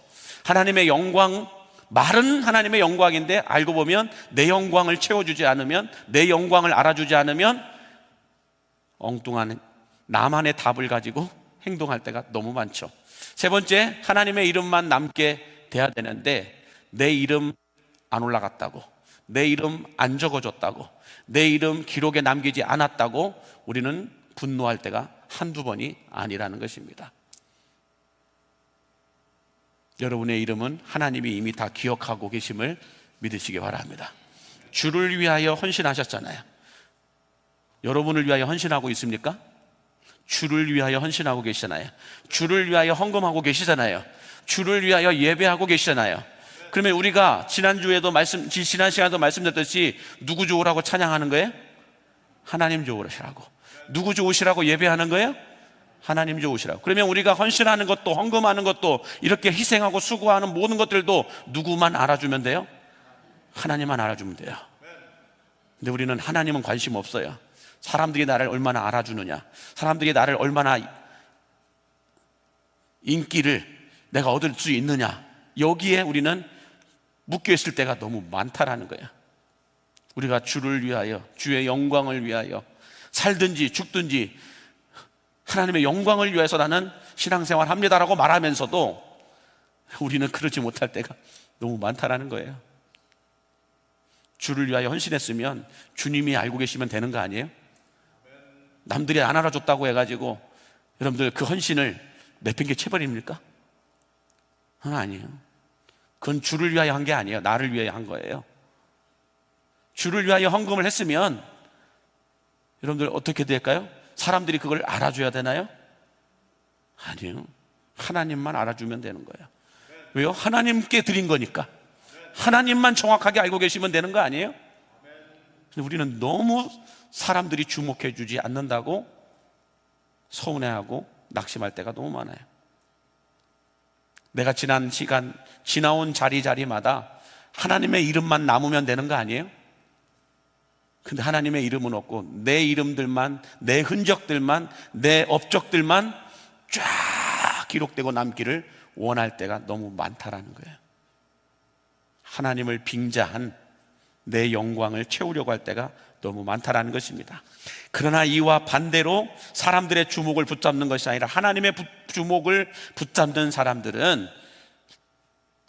하나님의 영광, 말은 하나님의 영광인데 알고 보면 내 영광을 채워주지 않으면, 내 영광을 알아주지 않으면 엉뚱한 나만의 답을 가지고 행동할 때가 너무 많죠. 세 번째, 하나님의 이름만 남게 돼야 되는데 내 이름 안 올라갔다고, 내 이름 안 적어줬다고, 내 이름 기록에 남기지 않았다고 우리는 분노할 때가 한두 번이 아니라는 것입니다. 여러분의 이름은 하나님이 이미 다 기억하고 계심을 믿으시기 바랍니다. 주를 위하여 헌신하셨잖아요. 여러분을 위하여 헌신하고 있습니까? 주를 위하여 헌신하고 계시잖아요. 주를 위하여 헌금하고 계시잖아요. 주를 위하여 예배하고 계시잖아요. 그러면 우리가 지난 시간에도 말씀드렸듯이 누구 좋으라고 찬양하는 거예요? 하나님 좋으시라고. 누구 좋으시라고 예배하는 거예요? 하나님 좋으시라고. 그러면 우리가 헌신하는 것도, 헌금하는 것도, 이렇게 희생하고 수고하는 모든 것들도 누구만 알아주면 돼요? 하나님만 알아주면 돼요. 근데 우리는 하나님은 관심 없어요. 사람들이 나를 얼마나 알아주느냐, 사람들이 나를 얼마나 인기를 내가 얻을 수 있느냐, 여기에 우리는 묶여있을 때가 너무 많다라는 거예요. 우리가 주를 위하여, 주의 영광을 위하여 살든지 죽든지 하나님의 영광을 위해서 나는 신앙생활 합니다라고 말하면서도 우리는 그러지 못할 때가 너무 많다라는 거예요. 주를 위하여 헌신했으면 주님이 알고 계시면 되는 거 아니에요? 남들이 안 알아줬다고 해가지고 여러분들 그 헌신을 내팽개 쳐버립니까? 그건 아니에요. 그건 주를 위하여 한 게 아니에요. 나를 위하여 한 거예요. 주를 위하여 헌금을 했으면 여러분들 어떻게 될까요? 사람들이 그걸 알아줘야 되나요? 아니에요. 하나님만 알아주면 되는 거예요. 왜요? 하나님께 드린 거니까. 하나님만 정확하게 알고 계시면 되는 거 아니에요? 근데 우리는 너무 사람들이 주목해 주지 않는다고 서운해하고 낙심할 때가 너무 많아요. 내가 지난 시간, 지나온 자리마다 하나님의 이름만 남으면 되는 거 아니에요? 근데 하나님의 이름은 없고 내 이름들만, 내 흔적들만, 내 업적들만 쫙 기록되고 남기를 원할 때가 너무 많다라는 거예요. 하나님을 빙자한 내 영광을 채우려고 할 때가 너무 많다라는 것입니다. 그러나 이와 반대로 사람들의 주목을 붙잡는 것이 아니라 하나님의 주목을 붙잡는 사람들은,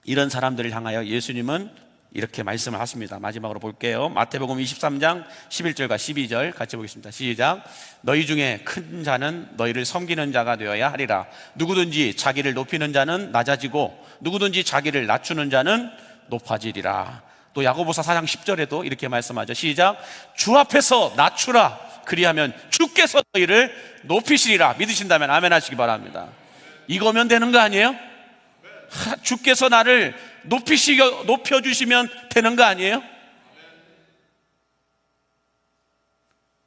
이런 사람들을 향하여 예수님은 이렇게 말씀을 하십니다. 마지막으로 볼게요. 마태복음 23장 11절과 12절 같이 보겠습니다. 시작. 너희 중에 큰 자는 너희를 섬기는 자가 되어야 하리라. 누구든지 자기를 높이는 자는 낮아지고 누구든지 자기를 낮추는 자는 높아지리라. 또 야고보서 4장 10절에도 이렇게 말씀하죠. 시작. 주 앞에서 낮추라. 그리하면 주께서 너희를 높이시리라. 믿으신다면 아멘 하시기 바랍니다. 이거면 되는 거 아니에요? 주께서 나를 높여주시면 되는 거 아니에요?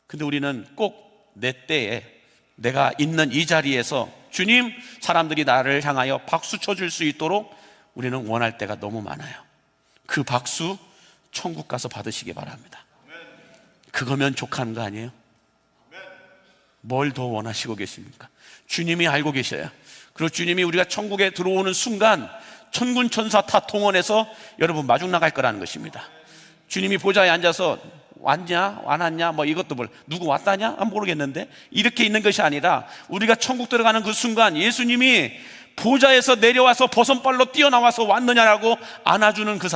근데 우리는 꼭 내 때에 내가 있는 이 자리에서 주님, 사람들이 나를 향하여 박수 쳐줄 수 있도록 우리는 원할 때가 너무 많아요. 그 박수 천국 가서 받으시기 바랍니다. 그거면 족하는 거 아니에요? 뭘 더 원하시고 계십니까? 주님이 알고 계셔요. 그리고 주님이 우리가 천국에 들어오는 순간 천군 천사 다 동원해서 여러분 마중 나갈 거라는 것입니다. 주님이 보좌에 앉아서 왔냐 안 왔냐 뭐 이것도 누구 왔다냐 모르겠는데 이렇게 있는 것이 아니라 우리가 천국 들어가는 그 순간 예수님이 보좌에서 내려와서 버선발로 뛰어나와서 왔느냐라고 안아주는 그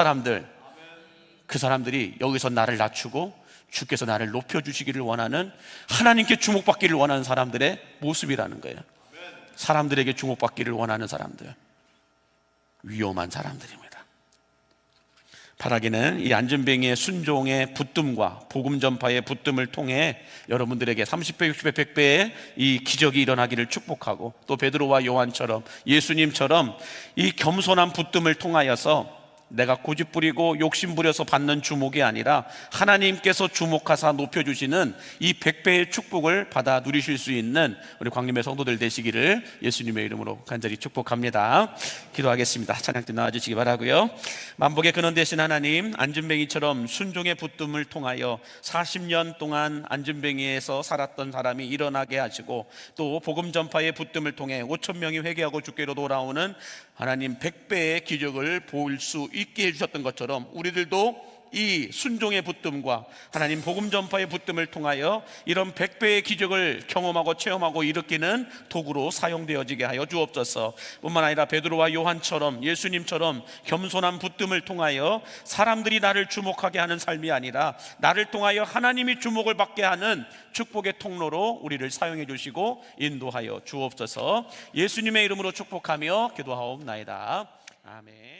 사람들이 여기서 나를 낮추고 주께서 나를 높여주시기를 원하는, 하나님께 주목받기를 원하는 사람들의 모습이라는 거예요. 사람들에게 주목받기를 원하는 사람들, 위험한 사람들입니다. 바라기는 이 안전뱅이의 순종의 붙듦과 복음 전파의 붙듦을 통해 여러분들에게 30배, 60배, 100배의 이 기적이 일어나기를 축복하고, 또 베드로와 요한처럼 예수님처럼 이 겸손한 붙듦을 통하여서 내가 고집부리고 욕심부려서 받는 주목이 아니라 하나님께서 주목하사 높여주시는 이 100배의 축복을 받아 누리실 수 있는 우리 광림의 성도들 되시기를 예수님의 이름으로 간절히 축복합니다. 기도하겠습니다. 찬양팀 나와주시기 바라고요. 만복의 근원 되신 하나님, 안전뱅이처럼 순종의 붙듦을 통하여 40년 동안 안전뱅이에서 살았던 사람이 일어나게 하시고, 또 복음 전파의 붙듦을 통해 5,000명이 회개하고 주께로 돌아오는 하나님 100배의 기적을 볼 수 있게 해주셨던 것처럼 우리들도 이 순종의 붙듦과 하나님 복음 전파의 붙듦을 통하여 이런 100배의 기적을 경험하고 체험하고 일으키는 도구로 사용되어지게 하여 주옵소서. 뿐만 아니라 베드로와 요한처럼 예수님처럼 겸손한 붙듦을 통하여 사람들이 나를 주목하게 하는 삶이 아니라 나를 통하여 하나님이 주목을 받게 하는 축복의 통로로 우리를 사용해 주시고 인도하여 주옵소서. 예수님의 이름으로 축복하며 기도하옵나이다. 아멘.